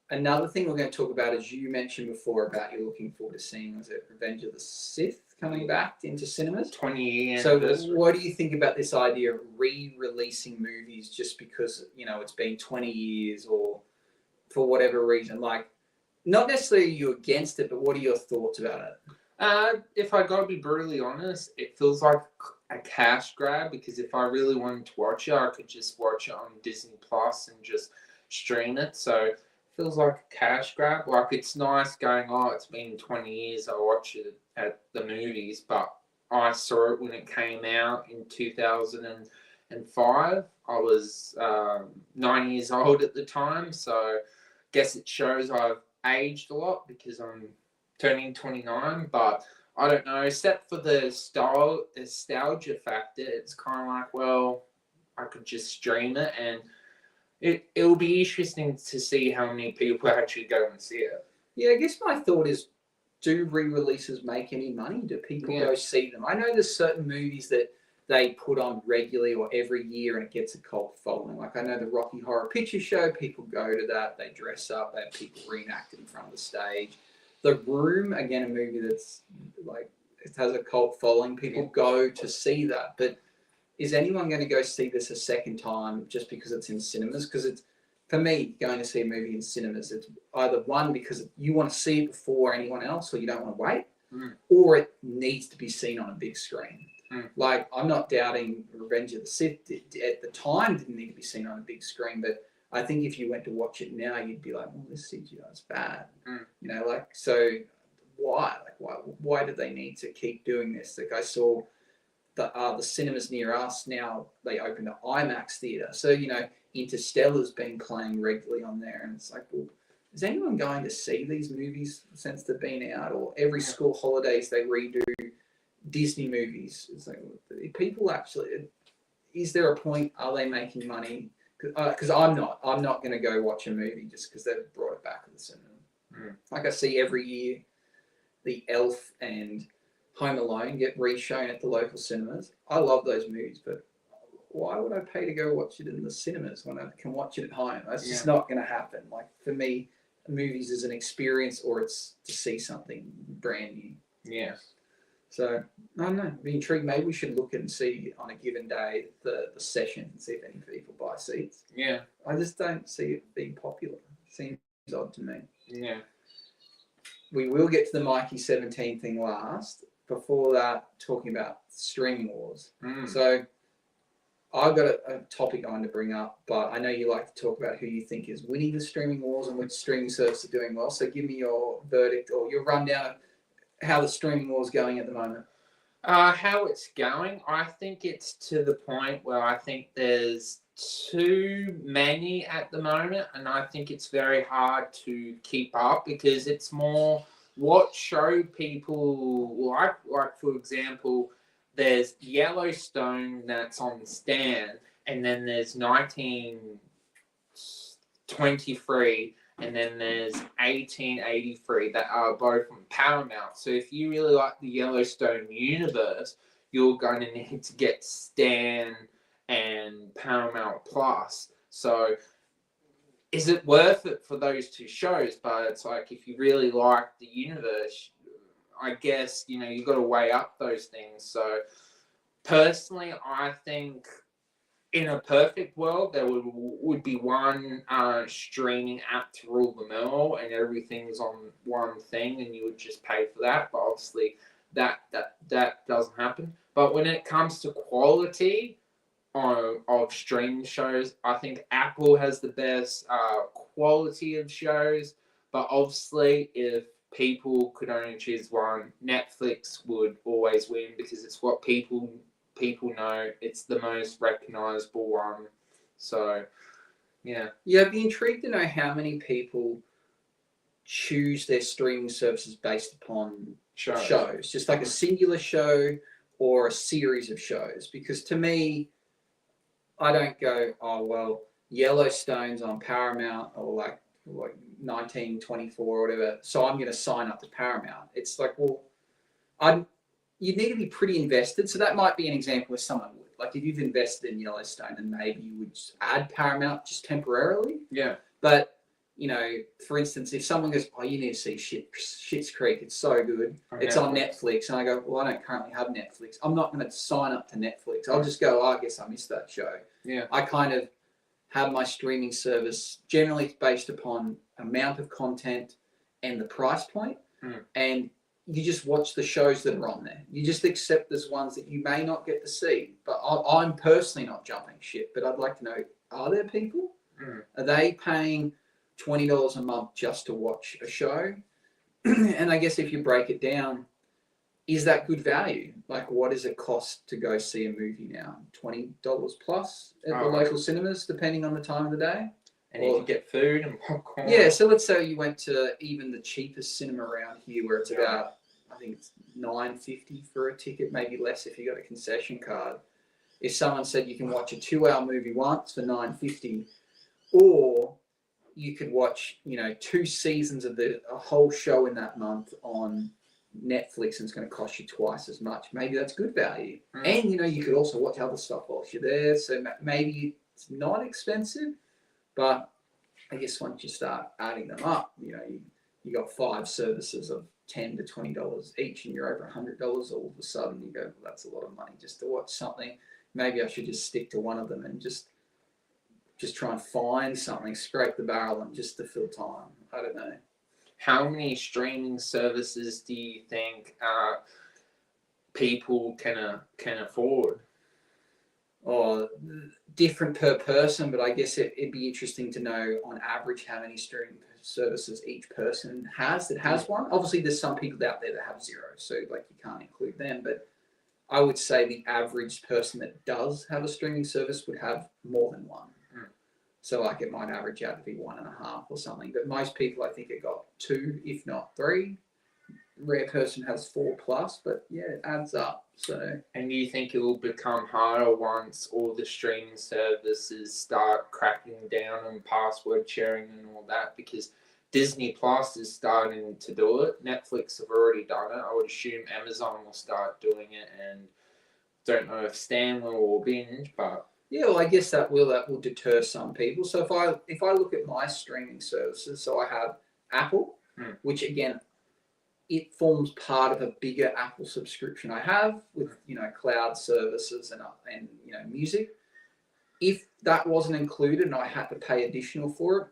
[SPEAKER 2] Another thing we're going to talk about, as you mentioned before, about you're looking forward to seeing, was it Revenge of the Sith coming back into cinemas?
[SPEAKER 1] 20 years.
[SPEAKER 2] So what do you think about this idea of re-releasing movies just because, it's been 20 years or for whatever reason? Like, not necessarily you're against it, but what are your thoughts about it?
[SPEAKER 1] If I got to be brutally honest, it feels like a cash grab, because if I really wanted to watch it, I could just watch it on Disney Plus and just stream it. So it feels like a cash grab. Like, it's nice going, it's been 20 years, I watched it at the movies, but I saw it when it came out in 2005. I was 9 years old at the time, so I guess it shows I've aged a lot because I'm turning 29, but I don't know, except for the nostalgia factor, it's kind of like, well, I could just stream it, and it'll be interesting to see how many people actually go and see it.
[SPEAKER 2] Yeah, I guess my thought is, do re-releases make any money? Do people go see them? I know there's certain movies that they put on regularly or every year and it gets a cult following. Like, I know the Rocky Horror Picture Show, people go to that, they dress up, they have people reenact it in front of the stage. The Room, again, a movie that's like, it has a cult following. People go to see that. But is anyone going to go see this a second time just because it's in cinemas? Because it's, for me, going to see a movie in cinemas, it's either one, because you want to see it before anyone else or you don't want to wait, or it needs to be seen on a big screen. Like, I'm not doubting Revenge of the Sith at the time didn't need to be seen on a big screen, but I think if you went to watch it now, you'd be like, "Oh, this CGI is bad."
[SPEAKER 1] Mm.
[SPEAKER 2] You know, like, so why? Like, why do they need to keep doing this? Like, I saw the cinemas near us now, they opened an IMAX theater. So, you know, Interstellar's been playing regularly on there, and it's like, well, is anyone going to see these movies since they've been out? Or every school holidays they redo Disney movies. It's like, people actually, is there a point? Are they making money? Because I'm not going to go watch a movie just because they've brought it back to the cinema. Like I see every year, the Elf and Home Alone get reshown at the local cinemas. I love those movies, but why would I pay to go watch it in the cinemas when I can watch it at home? That's just not going to happen. Like, for me, movies is an experience, or it's to see something brand new.
[SPEAKER 1] Yeah.
[SPEAKER 2] So, I don't know. Be intrigued. Maybe we should look and see on a given day the session and see if any people buy seats.
[SPEAKER 1] Yeah.
[SPEAKER 2] I just don't see it being popular. It seems odd to me.
[SPEAKER 1] Yeah.
[SPEAKER 2] We will get to the Mikey 17 thing last. Before that, talking about streaming wars. So I've got a topic I want to bring up, but I know you like to talk about who you think is winning the streaming wars and which streaming services are doing well. So give me your verdict or your rundown of how the streaming war is going at the moment.
[SPEAKER 1] How it's going, I think it's to the point where I think there's too many at the moment, and I think it's very hard to keep up because it's more what show people like. Like, for example, there's Yellowstone that's on the stand, and then there's 1923, and then there's 1883 that are both from Paramount. So if you really like the Yellowstone universe, you're going to need to get Stan and Paramount Plus. So is it worth it for those two shows? But it's like, if you really like the universe, I guess, you know, you've got to weigh up those things. So personally, I think in a perfect world, there would be one streaming app to rule them all, and everything's on one thing, and you would just pay for that. But obviously, that doesn't happen. But when it comes to quality of streaming shows, I think Apple has the best quality of shows. But obviously, if people could only choose one, Netflix would always win because it's what people know. It's the most recognizable one. So, yeah.
[SPEAKER 2] Yeah, I'd be intrigued to know how many people choose their streaming services based upon shows. Just like a singular show or a series of shows. Because to me, I don't go, oh, well, Yellowstone's on Paramount or like 1924 or whatever, so I'm going to sign up to Paramount. It's like, well, you'd need to be pretty invested. So that might be an example where someone would. Like, if you've invested in Yellowstone, and maybe you would just add Paramount just temporarily.
[SPEAKER 1] Yeah.
[SPEAKER 2] But, you know, for instance, if someone goes, oh, you need to see Schitt's Creek, it's so good. It's on Netflix. And I go, well, I don't currently have Netflix. I'm not going to sign up to Netflix. I'll just go, oh, I guess I missed that show.
[SPEAKER 1] Yeah.
[SPEAKER 2] I kind of have my streaming service generally based upon amount of content and the price point. And you just watch the shows that are on there. You just accept there's ones that you may not get to see. But I'm personally not jumping ship. But I'd like to know, are there people? Are they paying $20 a month just to watch a show? And I guess if you break it down, is that good value? Like, what does it cost to go see a movie now? $20 plus at the local cinemas, depending on the time of the day?
[SPEAKER 1] And you can get food and popcorn.
[SPEAKER 2] Yeah, so let's say you went to even the cheapest cinema around here, where it's about, I think it's $9.50 for a ticket, maybe less if you got a concession card. If someone said you can watch a 2-hour movie once for $9.50, or you could watch, 2 seasons of a whole show in that month on Netflix, and it's going to cost you twice as much. Maybe that's good value. And, you could also watch other stuff whilst you're there. So maybe it's not expensive, but I guess once you start adding them up, you got 5 services of $10 to $20 each, and you're over $100. All of a sudden you go, well, that's a lot of money just to watch something. Maybe I should just stick to one of them and just try and find something, scrape the barrel, and just to fill time. I don't know.
[SPEAKER 1] How many streaming services do you think people can afford?
[SPEAKER 2] or different per person, but I guess it'd be interesting to know on average how many streaming services each person has that has one. Obviously, there's some people out there that have zero, so like you can't include them. But I would say the average person that does have a streaming service would have more than one. So like it might average out to be 1.5 or something. But most people, I think, have got 2, if not 3. Rare person has 4+, but yeah, it adds up. So.
[SPEAKER 1] And do you think it will become harder once all the streaming services start cracking down on password sharing and all that? Because Disney Plus is starting to do it. Netflix have already done it. I would assume Amazon will start doing it, and don't know if Stan will or Binge, but
[SPEAKER 2] yeah, well, I guess that will deter some people. So if I look at my streaming services, so I have Apple, which again, it forms part of a bigger Apple subscription I have with cloud services and music. If that wasn't included and I had to pay additional for it,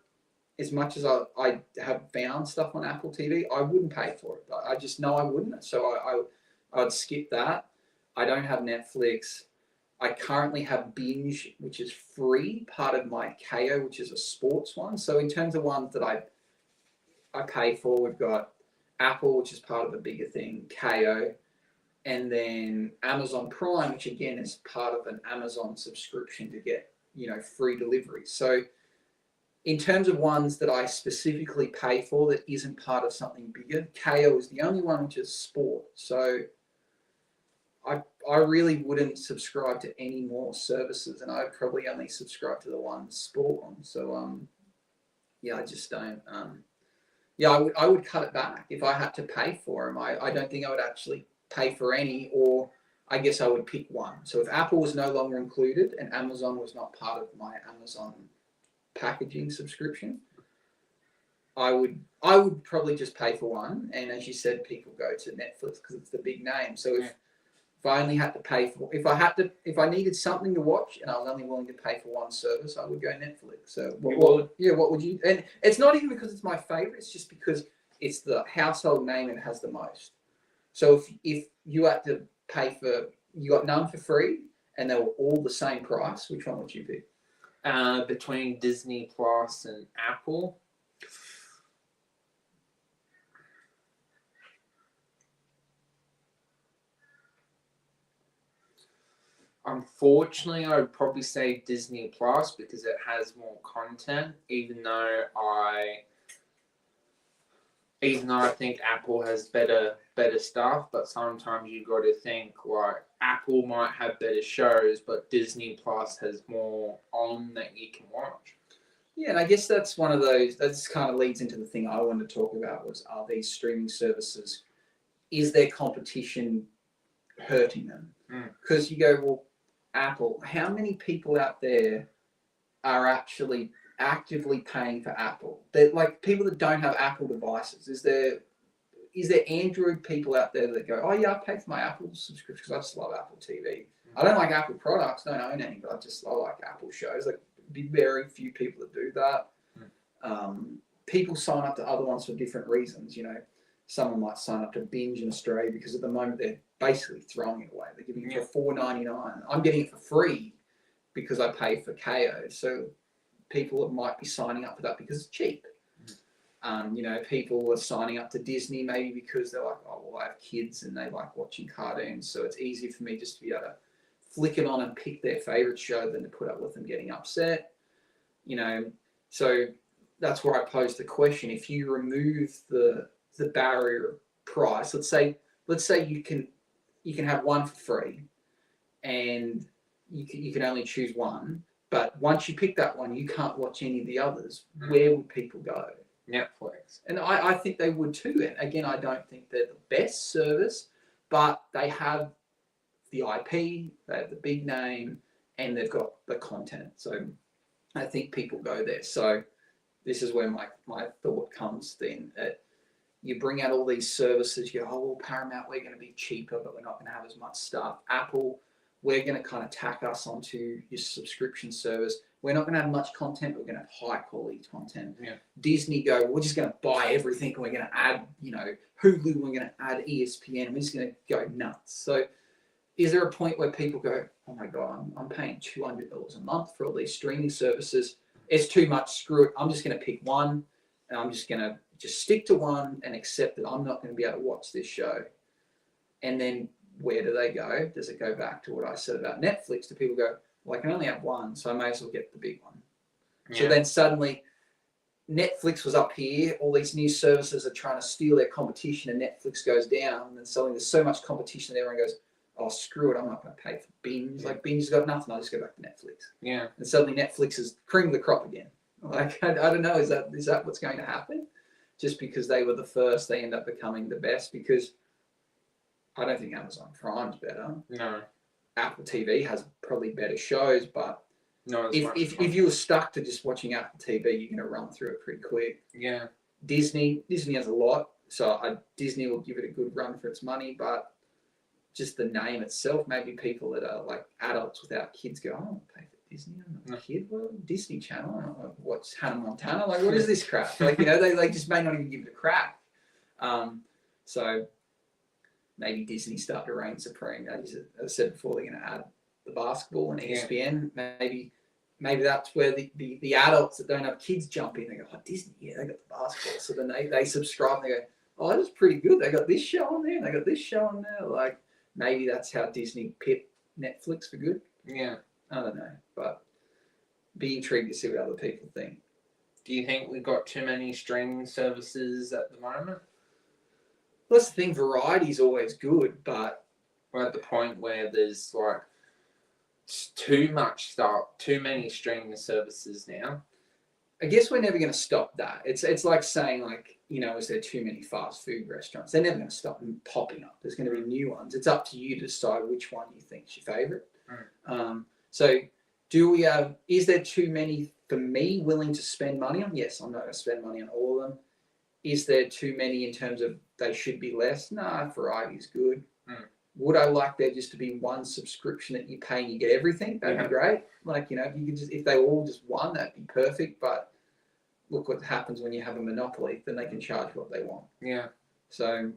[SPEAKER 2] as much as I have found stuff on Apple TV, I wouldn't pay for it. I just know I wouldn't. So I'd skip that. I don't have Netflix. I currently have Binge, which is free, part of my KO, which is a sports one. So in terms of ones that I pay for, we've got Apple, which is part of a bigger thing, KO, and then Amazon Prime, which again is part of an Amazon subscription to get free delivery. So in terms of ones that I specifically pay for that isn't part of something bigger, KO is the only one which is sport. So I really wouldn't subscribe to any more services, and I'd probably only subscribe to the one sport one. So yeah, I just don't. Yeah, I would cut it back if I had to pay for them. I don't think I would actually pay for any, or I guess I would pick one. So if Apple was no longer included and Amazon was not part of my Amazon packaging subscription, I would probably just pay for one. And as you said, people go to Netflix because it's the big name. So if I only had to pay for, if I needed something to watch and I was only willing to pay for one service, I would go Netflix. So what would you? And it's not even because it's my favorite. It's just because it's the household name and it has the most. So if you had to pay for, you got none for free and they were all the same price, which one would you pick?
[SPEAKER 1] Between Disney Plus and Apple. Unfortunately, I would probably say Disney Plus because it has more content, even though I think Apple has better stuff, but sometimes you got to think like Apple might have better shows, but Disney Plus has more on that you can watch.
[SPEAKER 2] Yeah, and I guess that's one of those, that kind of leads into the thing I wanted to talk about was, are these streaming services, is their competition hurting them? Because you go, well, Apple, how many people out there are actually actively paying for Apple? They're like people that don't have Apple devices. Is there Android people out there that go, oh yeah, I pay for my Apple subscription because I just love Apple TV. I don't like Apple products, don't own any, but I like Apple shows. Like, be very few people that do that. People sign up to other ones for different reasons. Someone might sign up to Binge in Australia because at the moment they're basically throwing it away. They're giving it for $4.99. I'm getting it for free because I pay for KO. So people might be signing up for that because it's cheap. People are signing up to Disney maybe because they're like, oh, well, I have kids and they like watching cartoons, so it's easier for me just to be able to flick it on and pick their favorite show than to put up with them getting upset. So that's where I pose the question: if you remove the barrier of price, let's say you can have one for free, and you can only choose one. But once you pick that one, you can't watch any of the others. Where would people go?
[SPEAKER 1] Netflix.
[SPEAKER 2] And I think they would too. And again, I don't think they're the best service, but they have the IP, they have the big name, and they've got the content. So I think people go there. So this is where my thought comes then. You bring out all these services, you go, oh, well, Paramount, we're going to be cheaper, but we're not going to have as much stuff. Apple, we're going to kind of tack us onto your subscription service. We're not going to have much content, but we're going to have high quality content.
[SPEAKER 1] Yeah.
[SPEAKER 2] Disney go, we're just going to buy everything, and we're going to add, Hulu, we're going to add ESPN, we're just going to go nuts. So is there a point where people go, oh my God, I'm paying $200 a month for all these streaming services. It's too much. Screw it. I'm just going to pick one, and I'm just going to just stick to one and accept that I'm not going to be able to watch this show. And then where do they go? Does it go back to what I said about Netflix? Do people go, well, I can only have one, so I may as well get the big one. Yeah. So then suddenly Netflix was up here. All these new services are trying to steal their competition, and Netflix goes down. And then suddenly there's so much competition that everyone goes, oh, screw it, I'm not going to pay for Binge. Yeah. Like, Binge has got nothing. I'll just go back to Netflix.
[SPEAKER 1] Yeah.
[SPEAKER 2] And suddenly Netflix is cream of the crop again. Like, I don't know. Is that what's going to happen? Just because they were the first, they end up becoming the best? Because I don't think Amazon Prime's better.
[SPEAKER 1] No.
[SPEAKER 2] Apple TV has probably better shows, but
[SPEAKER 1] no,
[SPEAKER 2] if you were stuck to just watching Apple TV, you're going to run through it pretty quick.
[SPEAKER 1] Yeah.
[SPEAKER 2] Disney has a lot, so Disney will give it a good run for its money, but just the name itself, maybe people that are like adults without kids go, I don't want to pay for Disney. I'm not a kid. Well, Disney Channel. I don't know what's Hannah Montana. Like, what is this crap? Like, they just may not even give it a crack. So maybe Disney start to reign supreme. As I said before, they're going to add the basketball and ESPN. Yeah. Maybe that's where the adults that don't have kids jump in. They go, oh, Disney, yeah, they got the basketball. So then they subscribe and they go, oh, that's pretty good. They got this show on there and they got this show on there. Like, maybe that's how Disney picked Netflix for good.
[SPEAKER 1] Yeah.
[SPEAKER 2] I don't know, but be intrigued to see what other people think.
[SPEAKER 1] Do you think we've got too many streaming services at the moment?
[SPEAKER 2] Well, that's the thing. Variety is always good, but
[SPEAKER 1] we're at the point where there's like too much stuff, too many streaming services now.
[SPEAKER 2] I guess we're never going to stop that. It's like saying, like, is there too many fast food restaurants? They're never going to stop popping up. There's going to be new ones. It's up to you to decide which one you think is your favorite. So is there too many for me willing to spend money on? Yes, I'm not going to spend money on all of them. Is there too many in terms of they should be less? Nah, variety is good. Would I like there just to be one subscription that you pay and you get everything? That'd be great. Like, if they all just won, that'd be perfect. But look what happens when you have a monopoly. Then they can charge what they want.
[SPEAKER 1] Yeah.
[SPEAKER 2] So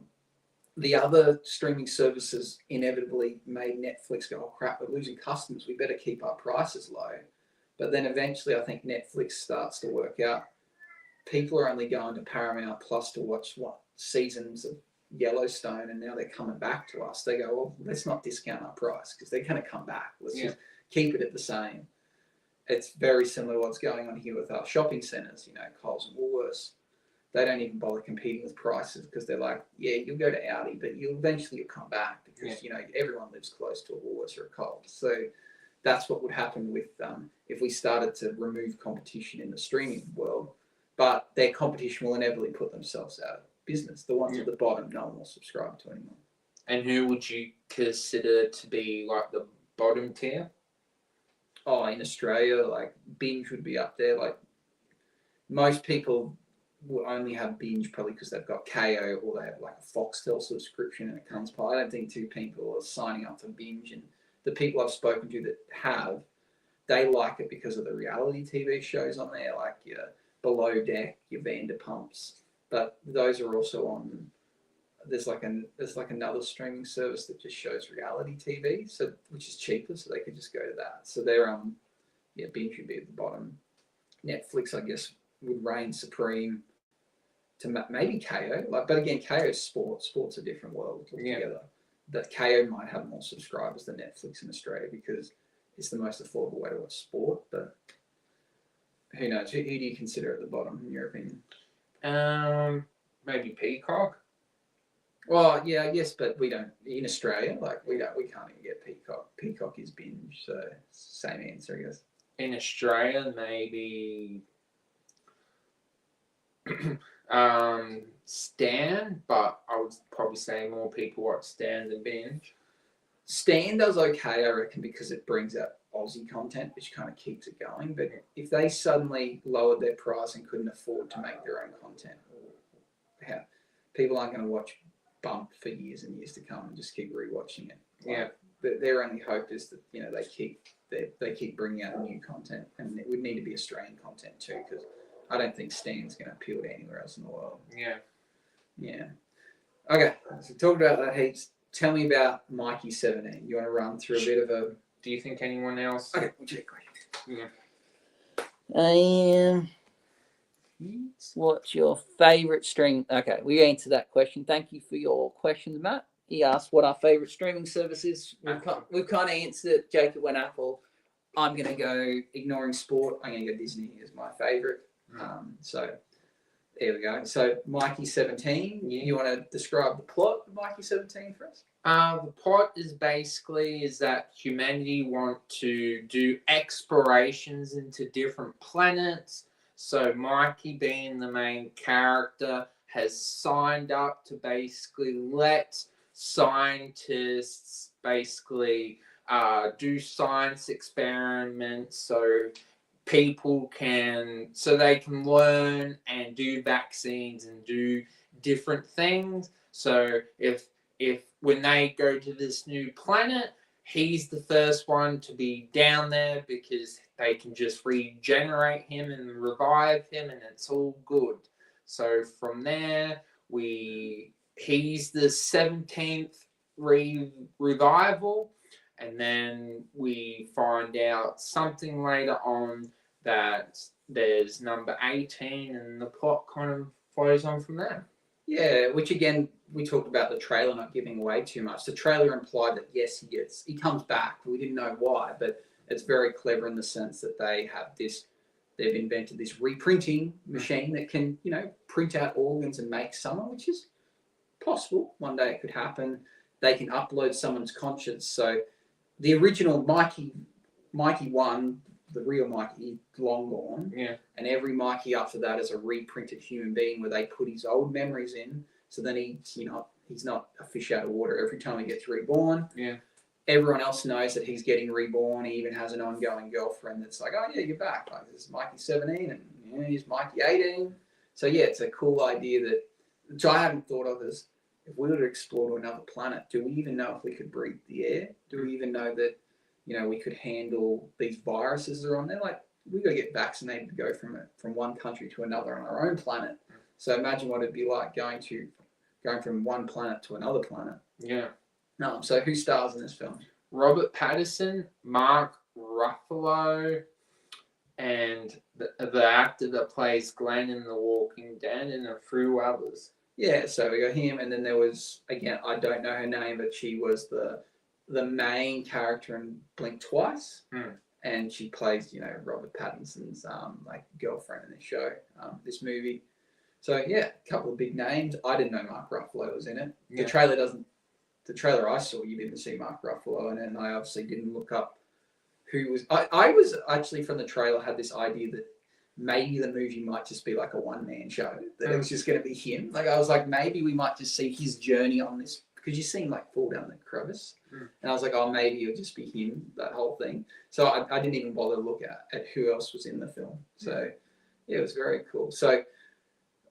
[SPEAKER 2] the other streaming services inevitably made Netflix go, oh crap, we're losing customers. We better keep our prices low. But then eventually I think Netflix starts to work out. People are only going to Paramount Plus to watch seasons of Yellowstone, and now they're coming back to us. They go, well, let's not discount our price because they're going to come back. Let's just keep it at the same. It's very similar to what's going on here with our shopping centres, Coles and Woolworths. They don't even bother competing with prices because they're like, yeah, you'll go to Aldi, but you'll come back because, everyone lives close to a Woolworths or a Coles. So that's what would happen with if we started to remove competition in the streaming world. But their competition will inevitably put themselves out of business. The ones at the bottom, no one will subscribe to anymore.
[SPEAKER 1] And who would you consider to be like the bottom tier?
[SPEAKER 2] Oh, in Australia, like Binge would be up there. Like most people will only have Binge probably because they've got KO or they have like a Foxtel subscription and it comes by. I don't think two people are signing up for Binge, and the people I've spoken to that have, they like it because of the reality TV shows on there, like your Below Deck, your Vanderpumps. But those are also on. There's like another streaming service that just shows reality TV, so which is cheaper, so they could just go to that. So they're Binge would be at the bottom. Netflix, I guess, would reign supreme. To maybe KO, but again, KO is sport. Sport's a different world altogether. That KO might have more subscribers than Netflix in Australia because it's the most affordable way to watch sport. But who knows? Who do you consider at the bottom in your opinion?
[SPEAKER 1] Maybe Peacock.
[SPEAKER 2] Well, yeah, I guess, but we don't in Australia. Like we can't even get Peacock. Peacock is Binge, so same answer, I guess.
[SPEAKER 1] In Australia, maybe Stan, but I would probably say more people watch Stan than Binge.
[SPEAKER 2] Stan does okay, I reckon, because it brings out Aussie content, which kind of keeps it going. But if they suddenly lowered their price and couldn't afford to make their own content, people aren't going to watch Bump for years and years to come and just keep rewatching it. Their only hope is that they keep bringing out new content, and it would need to be Australian content too, because I don't think Stan's going to appeal to anywhere else in the world.
[SPEAKER 1] Yeah.
[SPEAKER 2] Okay, so we talked about that heaps. tell me about Mikey 17. You want to run through a bit of a...
[SPEAKER 1] Do you think anyone else?
[SPEAKER 2] Okay, we'll check.
[SPEAKER 1] Yeah.
[SPEAKER 3] What's your favourite stream? Okay, we answered that question. Thank you for your questions, Matt. He asked what our favourite streaming service is. We've kind of answered it. Jacob went Apple. I'm going to go, ignoring sport, I'm going to go Disney as my favourite. So there we go. So Mikey 17, you want to describe the plot of Mikey 17 for us?
[SPEAKER 1] The plot is basically that humanity want to do explorations into different planets. So Mikey, being the main character, has signed up to basically let scientists basically do science experiments so they can learn and do vaccines and do different things. So if when they go to this new planet, he's the first one to be down there because they can just regenerate him and revive him, and it's all good. So from there, he's the 17th revival, and then we find out something later on that there's number 18, and the plot kind of flows on from there.
[SPEAKER 2] Yeah, which again, we talked about the trailer not giving away too much. The trailer implied that yes, he comes back. We didn't know why, but it's very clever in the sense that they've invented this reprinting machine that can, print out organs and make someone, which is possible. One day it could happen. They can upload someone's conscience. So the original Mikey 1, the real Mikey, long gone.
[SPEAKER 1] Yeah.
[SPEAKER 2] And every Mikey after that is a reprinted human being where they put his old memories in. So then he's not a fish out of water every time he gets reborn.
[SPEAKER 1] Yeah.
[SPEAKER 2] Everyone else knows that he's getting reborn. He even has an ongoing girlfriend that's like, oh yeah, you're back. Like, this is Mikey 17 and he's Mikey 18. So yeah, it's a cool idea which I haven't thought of as, if we were to explore to another planet, do we even know if we could breathe the air? Do we even know that, we could handle these viruses that are on there? Like, we got to get vaccinated to go from one country to another on our own planet. So imagine what it'd be like going from one planet to another planet.
[SPEAKER 1] Yeah.
[SPEAKER 2] No. So who stars in this film?
[SPEAKER 1] Robert Pattinson, Mark Ruffalo, and the actor that plays Glenn in The Walking Dead, and a few others.
[SPEAKER 2] Yeah, so we got him, and then there was, again, I don't know her name, but she was the main character in Blink Twice, and she plays, Robert Pattinson's girlfriend in this show, this movie. So yeah, a couple of big names. I didn't know Mark Ruffalo was in it. Yeah. The trailer I saw, you didn't see Mark Ruffalo, and I obviously didn't look up who was. I was actually, from the trailer, had this idea that maybe the movie might just be like a one-man show, that it was just going to be him. Like, I was like, maybe we might just see his journey on this, because you see him like fall down the crevice. And I was like, oh, maybe it'll just be him, that whole thing. So I didn't even bother to look at who else was in the film. So yeah, it was very cool. So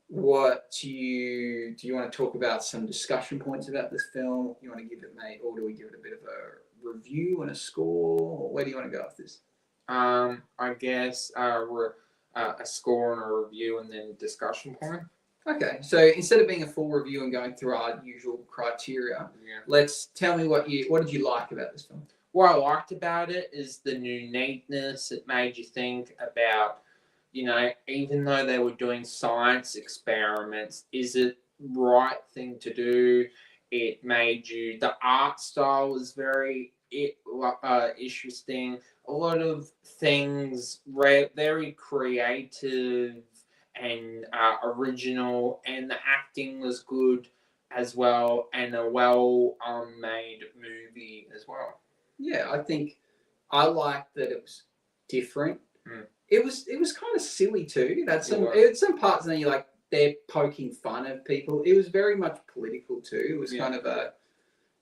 [SPEAKER 2] what do you want to talk about, some discussion points about this film? You want to give it, mate, or do we give it a bit of a review and a score? Or where do you want to go with this?
[SPEAKER 1] I guess we're a score and a review and then discussion point.
[SPEAKER 2] Okay, so instead of being a full review and going through our usual criteria, let's tell me what did you like about this film?
[SPEAKER 1] What I liked about it is the uniqueness. It made you think about, even though they were doing science experiments, is it right thing to do? It made the art style was very interesting. A lot of things very creative and original, and the acting was good as well, and a well-made movie as well.
[SPEAKER 2] Yeah, I think I liked that it was different. It was kind of silly too. It had some parts in there you're like, they're poking fun at people. It was very much political too. It was kind of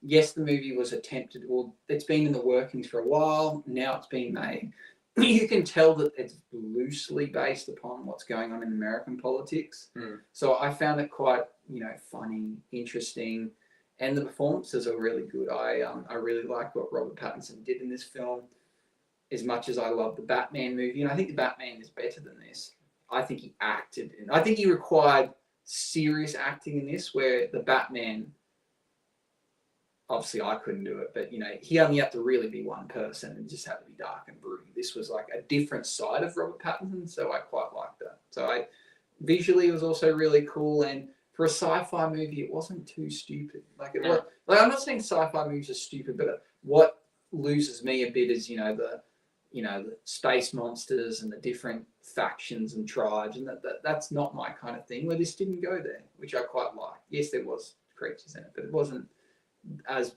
[SPEAKER 2] yes, the movie was attempted, or it's been in the workings for a while. Now it's being made. You can tell that it's loosely based upon what's going on in American politics. So I found it quite, funny, interesting, and the performances are really good. I really like what Robert Pattinson did in this film. As much as I love the Batman movie, and I think the Batman is better than this, I think he acted. I think he required serious acting in this, where the Batman, obviously I couldn't do it, but he only had to really be one person and just had to be dark and broody. This was like a different side of Robert Pattinson, so I quite liked that. So visually it was also really cool, and for a sci-fi movie, it wasn't too stupid. Like it was. Like I'm not saying sci-fi movies are stupid, but what loses me a bit is the space monsters and the different factions and tribes, and that's not my kind of thing. Where this didn't go there, which I quite liked. Yes, there was creatures in it, but it wasn't as.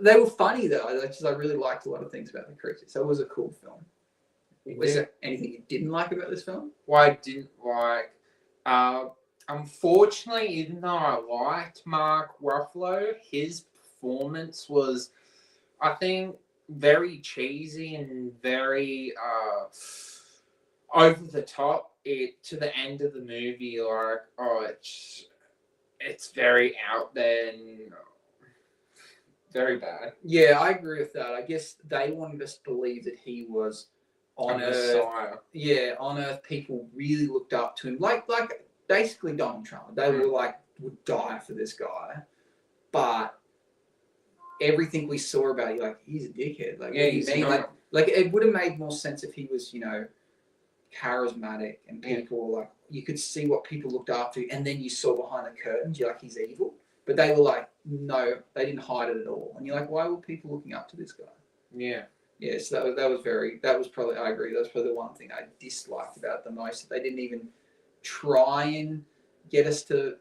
[SPEAKER 2] They were funny though. I really liked a lot of things about the creatures. So it was a cool film. Was there anything you didn't like about this film?
[SPEAKER 1] What I didn't like, unfortunately, even though I liked Mark Ruffalo, his performance was, I think, very cheesy and very over the top. To the end of the movie, it's very out there and very bad.
[SPEAKER 2] Yeah, I agree with that. I guess they wanted us to believe that he was on Earth.
[SPEAKER 1] Messiah.
[SPEAKER 2] Yeah, on Earth, people really looked up to him, like basically Donald Trump. They were like would die for this guy, but everything we saw about you, like he's a dickhead. Like he's like it would have made more sense if he was charismatic and people were like you could see what people looked after, and then you saw behind the curtains, you're like he's evil. But they were like, no, they didn't hide it at all. And you're like, why were people looking up to this guy?
[SPEAKER 1] Yeah.
[SPEAKER 2] Yeah, so that was probably, I agree, that was probably the one thing I disliked about it the most. They didn't even try and get us to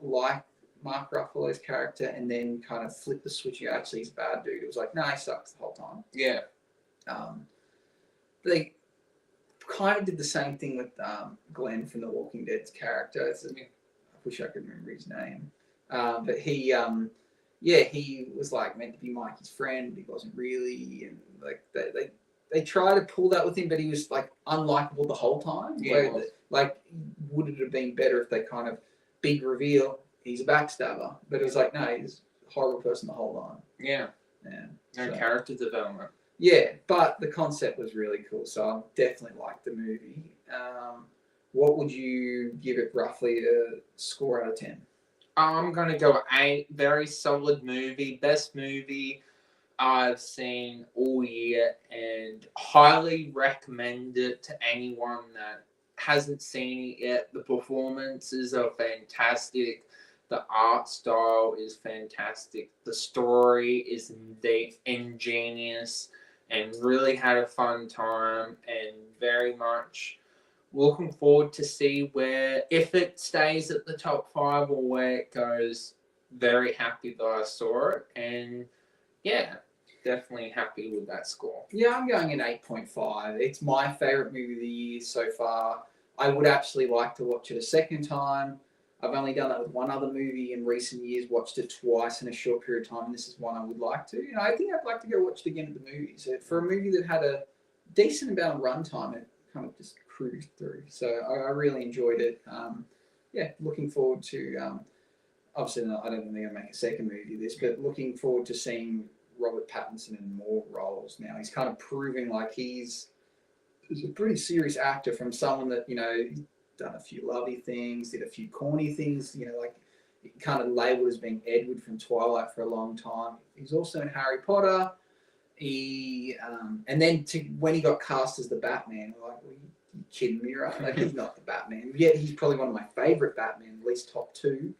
[SPEAKER 2] like Mark Ruffalo's character and then kind of flip the switch. Actually, he's a bad dude. It was like, no, he sucks the whole time.
[SPEAKER 1] Yeah.
[SPEAKER 2] They kind of did the same thing with Glenn from The Walking Dead's character. I wish I could remember his name. But he was like meant to be Mikey's friend, but he wasn't really, and like they try to pull that with him, but he was like unlikable the whole time.
[SPEAKER 1] Yeah,
[SPEAKER 2] would it have been better if they kind of big reveal he's a backstabber, but it was like no, he's a horrible person the whole time.
[SPEAKER 1] Yeah. No character development.
[SPEAKER 2] Yeah, but the concept was really cool, so I definitely liked the movie. What would you give it roughly a score out of 10?
[SPEAKER 1] I'm going to go 8. Very solid movie. Best movie I've seen all year and highly recommend it to anyone that hasn't seen it yet. The performances are fantastic. The art style is fantastic. The story is ingenious and really had a fun time and very much looking forward to see if it stays at the top 5 or where it goes. Very happy that I saw it, and yeah, definitely happy with that score.
[SPEAKER 2] Yeah, I'm going an 8.5. It's my favourite movie of the year so far. I would actually like to watch it a second time. I've only done that with one other movie in recent years, watched it twice in a short period of time, and this is one I would like to. I think I'd like to go watch it again at the movies. For a movie that had a decent amount of runtime, it kind of just cruised through. So I really enjoyed it. Looking forward to, obviously I don't think I'll make a second movie of this, but looking forward to seeing Robert Pattinson in more roles now. He's kind of proving like he's a pretty serious actor from someone that, he's done a few lovely things, did a few corny things, like kind of labelled as being Edward from Twilight for a long time. He's also in Harry Potter. He and then when he got cast as the Batman, we're like, you kidding me, right? Like he's not the Batman. Yet he's probably one of my favourite Batman, at least top 2.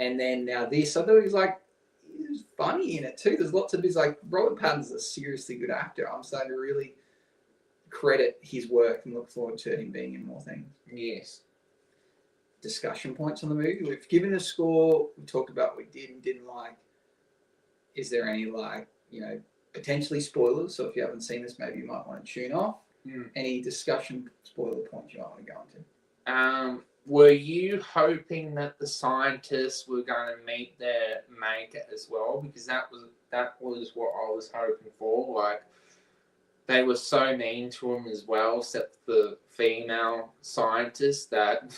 [SPEAKER 2] And then now this, I thought he was funny in it too. There's lots of Robert Pattinson's a seriously good actor. I'm starting to really credit his work and look forward to him being in more things.
[SPEAKER 1] Yes.
[SPEAKER 2] Discussion points on the movie. We've given a score. We talked about what we did and didn't like. Is there any potentially spoilers? So if you haven't seen this, maybe you might want to tune off. Any discussion spoiler points you might want to go into?
[SPEAKER 1] Were you hoping that the scientists were going to meet their maker as well? Because that was what I was hoping for. Like they were so mean to him as well, except the female scientist that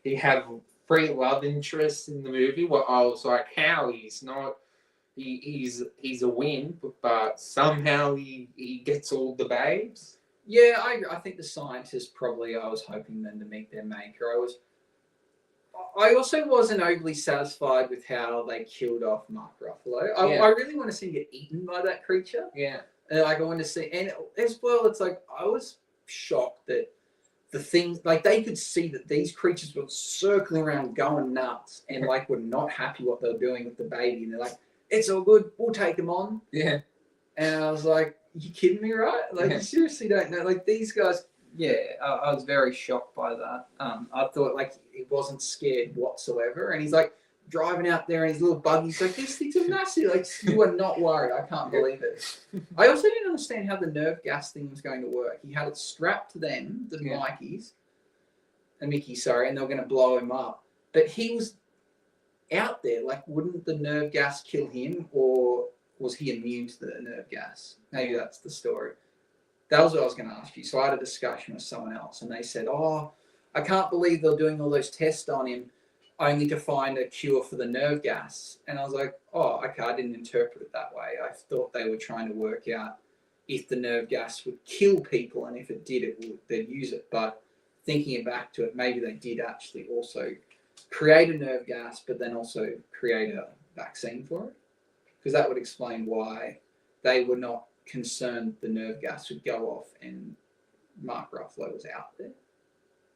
[SPEAKER 1] he had 3 love interests in the movie. Well, I was like, how he's not. He's a wimp, but somehow he gets all the babes.
[SPEAKER 2] Yeah, I think the scientists probably, I was hoping them to meet their maker. I also wasn't overly satisfied with how they killed off Mark Ruffalo. I really want to see him get eaten by that creature.
[SPEAKER 1] Yeah.
[SPEAKER 2] Like I want to see, and as well, it's like I was shocked that the things like they could see that these creatures were circling around, going nuts, and like were not happy what they were doing with the baby, and they're like, "It's all good, we'll take him on."
[SPEAKER 1] Yeah.
[SPEAKER 2] And I was like, "You kidding me, right? Like you seriously don't know? Like these guys." Yeah, I was very shocked by that. I thought like he wasn't scared whatsoever, and he's like driving out there in his little buggy. He's like, "These things are massive. Like you are not worried. I can't believe it." I also didn't understand how the nerve gas thing was going to work. He had it strapped to them, the Mickey, sorry, and they were going to blow him up. But he was out there. Like, wouldn't the nerve gas kill him, or was he immune to the nerve gas? Maybe that's the story. That was what I was going to ask you. So I had a discussion with someone else, and they said, "Oh, I can't believe they're doing all those tests on him only to find a cure for the nerve gas." And I was like, "Oh, okay, I didn't interpret it that way. I thought they were trying to work out if the nerve gas would kill people, and if it did, they'd use it." But thinking it back to it, maybe they did actually also create a nerve gas, but then also create a vaccine for it, because that would explain why they were not concerned the nerve gas would go off and Mark Ruffalo was out there,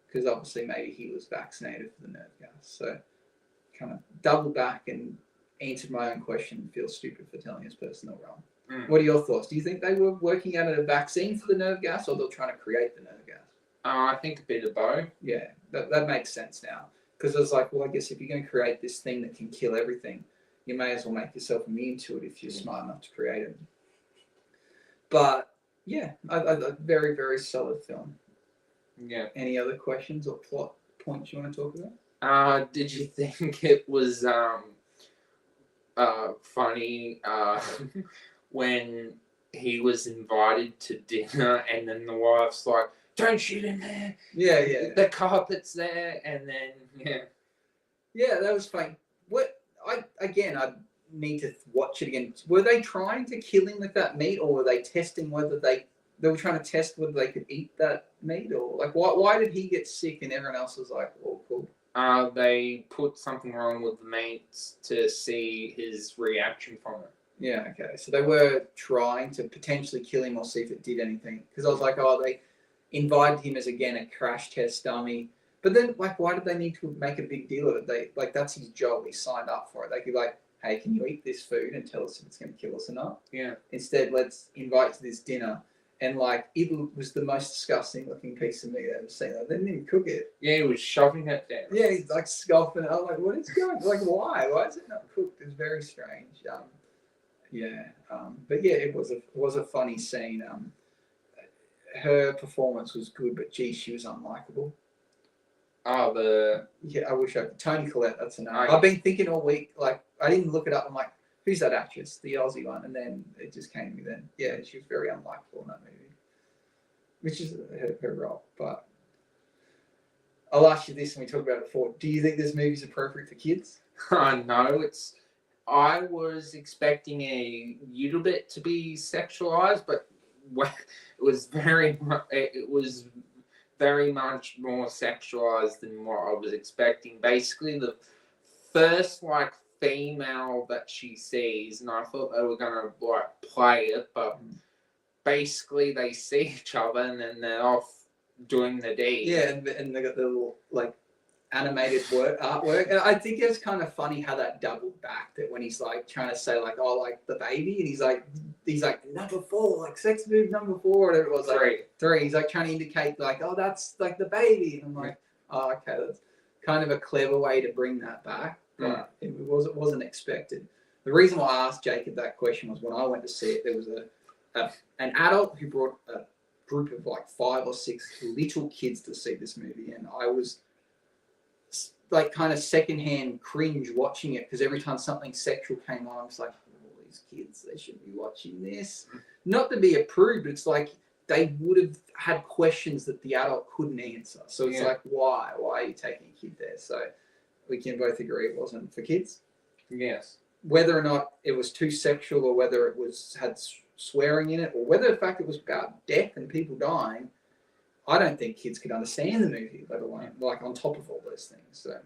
[SPEAKER 2] because obviously maybe he was vaccinated for the nerve gas. So kind of double back and answered my own question. Feel stupid for telling his person they're wrong. What are your thoughts? Do you think they were working out a vaccine for the nerve gas, or they're trying to create the nerve gas?
[SPEAKER 1] I think a bit of both.
[SPEAKER 2] Yeah, that makes sense now, because I was like, well, I guess if you're going to create this thing that can kill everything, you may as well make yourself immune to it if you're smart enough to create it. But yeah, a very, very solid film.
[SPEAKER 1] Yeah.
[SPEAKER 2] Any other questions or plot points you want to talk about?
[SPEAKER 1] Did you think it was funny when he was invited to dinner and then the wife's like, "Don't shoot in there.
[SPEAKER 2] Yeah.
[SPEAKER 1] The carpet's there," and then
[SPEAKER 2] Yeah, that was funny. I need to watch it again. Were they trying to kill him with that meat, or were they testing whether they were trying to test whether they could eat that meat, or like why did he get sick and everyone else was like, "Oh, cool"?
[SPEAKER 1] They put something wrong with the meat to see his reaction from it.
[SPEAKER 2] Yeah, okay. So they were trying to potentially kill him or see if it did anything. Because I was like, oh, they invited him as, again, a crash test dummy. But then, like, why did they need to make a big deal of it? That's his job. He signed up for it. They could be like, "Hey, can you eat this food and tell us if it's going to kill us or not?"
[SPEAKER 1] Yeah.
[SPEAKER 2] Instead, let's invite you to this dinner. And, like, it was the most disgusting looking piece of meat I've ever seen. Like, they didn't even cook it.
[SPEAKER 1] Yeah, he was shoving it down.
[SPEAKER 2] Yeah, he's, like, scoffing. I'm like, what is going on? Like, why? Why is it not cooked? It's very strange. But yeah, it was a funny scene. Her performance was good, but gee, she was unlikable. Yeah, I wish Toni Collette, that's her name. I've been thinking all week, like, I didn't look it up. I'm like, who's that actress? The Aussie one. And then it just came to me then. Yeah, she was very unlikable in that movie, which is her role. But I'll ask you this when we talk about it before. Do you think this movie's appropriate for kids?
[SPEAKER 1] No, I was expecting a little bit to be sexualized, but it was very much more sexualized than what I was expecting. Basically, the first female that she sees, and I thought they were gonna play it, but basically they see each other and then they're off doing the deed.
[SPEAKER 2] Yeah, and they got the little animated artwork. And I think it's kind of funny how that doubled back, that when he's like trying to say the baby, and he's like number 4, like sex move number 4, whatever it was, like 3. He's like trying to indicate that's like the baby, and I'm like, oh, okay, that's kind of a clever way to bring that back, but it wasn't expected. The reason why I asked Jacob that question was when I went to see it, there was an adult who brought a group of 5 or 6 little kids to see this movie, and I was kind of secondhand cringe watching it, because every time something sexual came on, I was like, oh, these kids, they shouldn't be watching this. Not to be a prude, but it's like they would have had questions that the adult couldn't answer. So it's like, why are you taking a kid there? So we can both agree it wasn't for kids.
[SPEAKER 1] Yes.
[SPEAKER 2] Whether or not it was too sexual, or whether it had swearing in it, or whether the fact it was about death and people dying, I don't think kids could understand the movie, let alone on top of all those things. So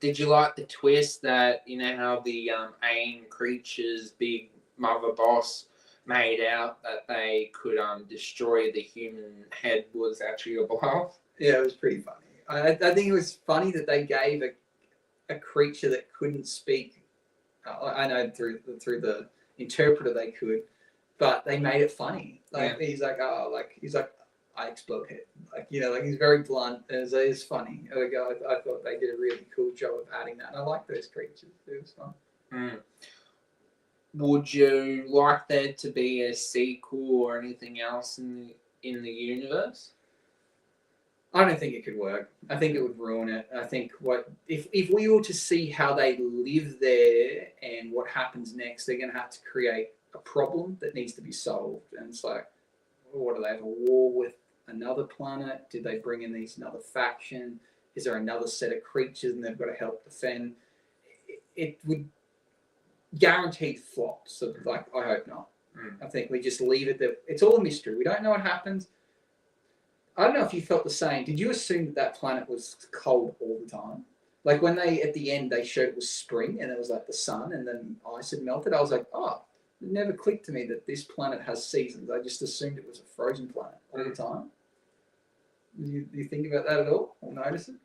[SPEAKER 1] Did you like the twist that, you know, how the AIM creature's big mother boss made out that they could destroy the human head was actually a bluff?
[SPEAKER 2] Yeah, it was pretty funny. I think it was funny that they gave a creature that couldn't speak. I know through the interpreter they could, but they made it funny. Like he's like, I explode head. Like, you know, like he's very blunt. It's funny. I thought they did a really cool job of adding that. And I like those creatures. It was fun.
[SPEAKER 1] Mm. Would you like there to be a sequel or anything else in the universe?
[SPEAKER 2] I don't think it could work. I think it would ruin it. I think if we were to see how they live there and what happens next, they're going to have to create a problem that needs to be solved. And it's like, what do they have, a war with another planet? Did they bring in another faction? Is there another set of creatures and they've got to help defend? It would guaranteed flop. So, like, I hope not. I think we just leave it there. It's all a mystery. We don't know what happens. I don't know if you felt the same. Did you assume that planet was cold all the time? Like when at the end, they showed it was spring and it was like the sun and then ice had melted. I was like, oh, it never clicked to me that this planet has seasons. I just assumed it was a frozen planet all the time. Do you think about that at all or notice it?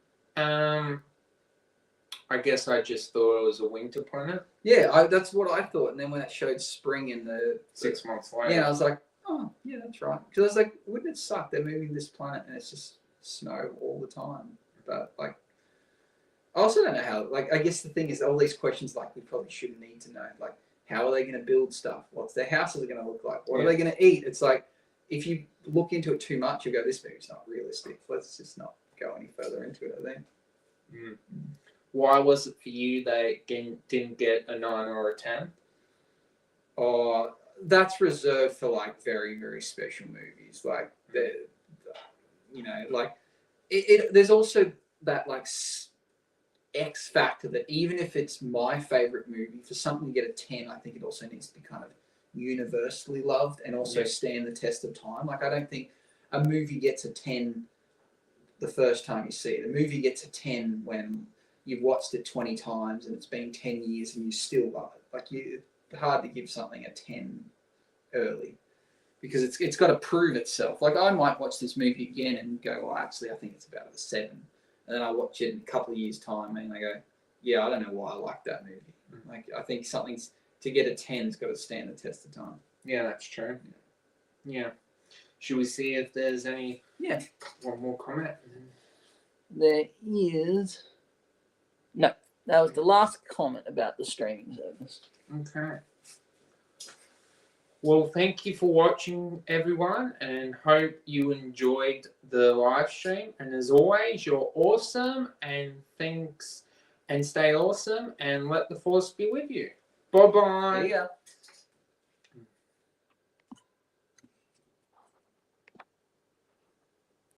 [SPEAKER 1] I guess I just thought it was a winter planet.
[SPEAKER 2] Yeah, that's what I thought. And then when it showed spring in the
[SPEAKER 1] 6 months later.
[SPEAKER 2] Yeah, I was like, oh, yeah, that's right. Because I was like, wouldn't it suck? They're moving this planet and it's just snow all the time. But, like, I also don't know how, like, I guess the thing is all these questions, like, we probably shouldn't need to know. Like, how are they going to build stuff? What's their houses going to look like? What are they going to eat? It's like, if you look into it too much, you go, this movie's not realistic. Let's just not go any further into it, I think.
[SPEAKER 1] Why was it for you they didn't get a 9 or a 10?
[SPEAKER 2] Oh, that's reserved for like very, very special movies. Like you know, like there's also that like X factor that even if it's my favorite movie, for something to get a 10, I think it also needs to be kind of universally loved and also stand the test of time. Like I don't think a movie gets a 10 the first time you see it. A movie gets a 10 when you've watched it 20 times and it's been 10 years and you still love it. Like it's hard to give something a 10 early because it's got to prove itself. Like I might watch this movie again and go, well, actually, I think it's about a 7. And then I watch it in a couple of years' time and I go, yeah, I don't know why I like that movie. Like I think something's to get a 10's got to stand the test of time.
[SPEAKER 1] Yeah, that's true. Yeah. Should we see if there's any?
[SPEAKER 3] Yeah.
[SPEAKER 1] One more comment.
[SPEAKER 3] There is. No, that was the last comment about the streaming service.
[SPEAKER 1] Okay. Well, thank you for watching, everyone, and hope you enjoyed the live stream. And as always, you're awesome, and thanks, and stay awesome, and let the force be with you. Bye-bye.
[SPEAKER 3] See ya.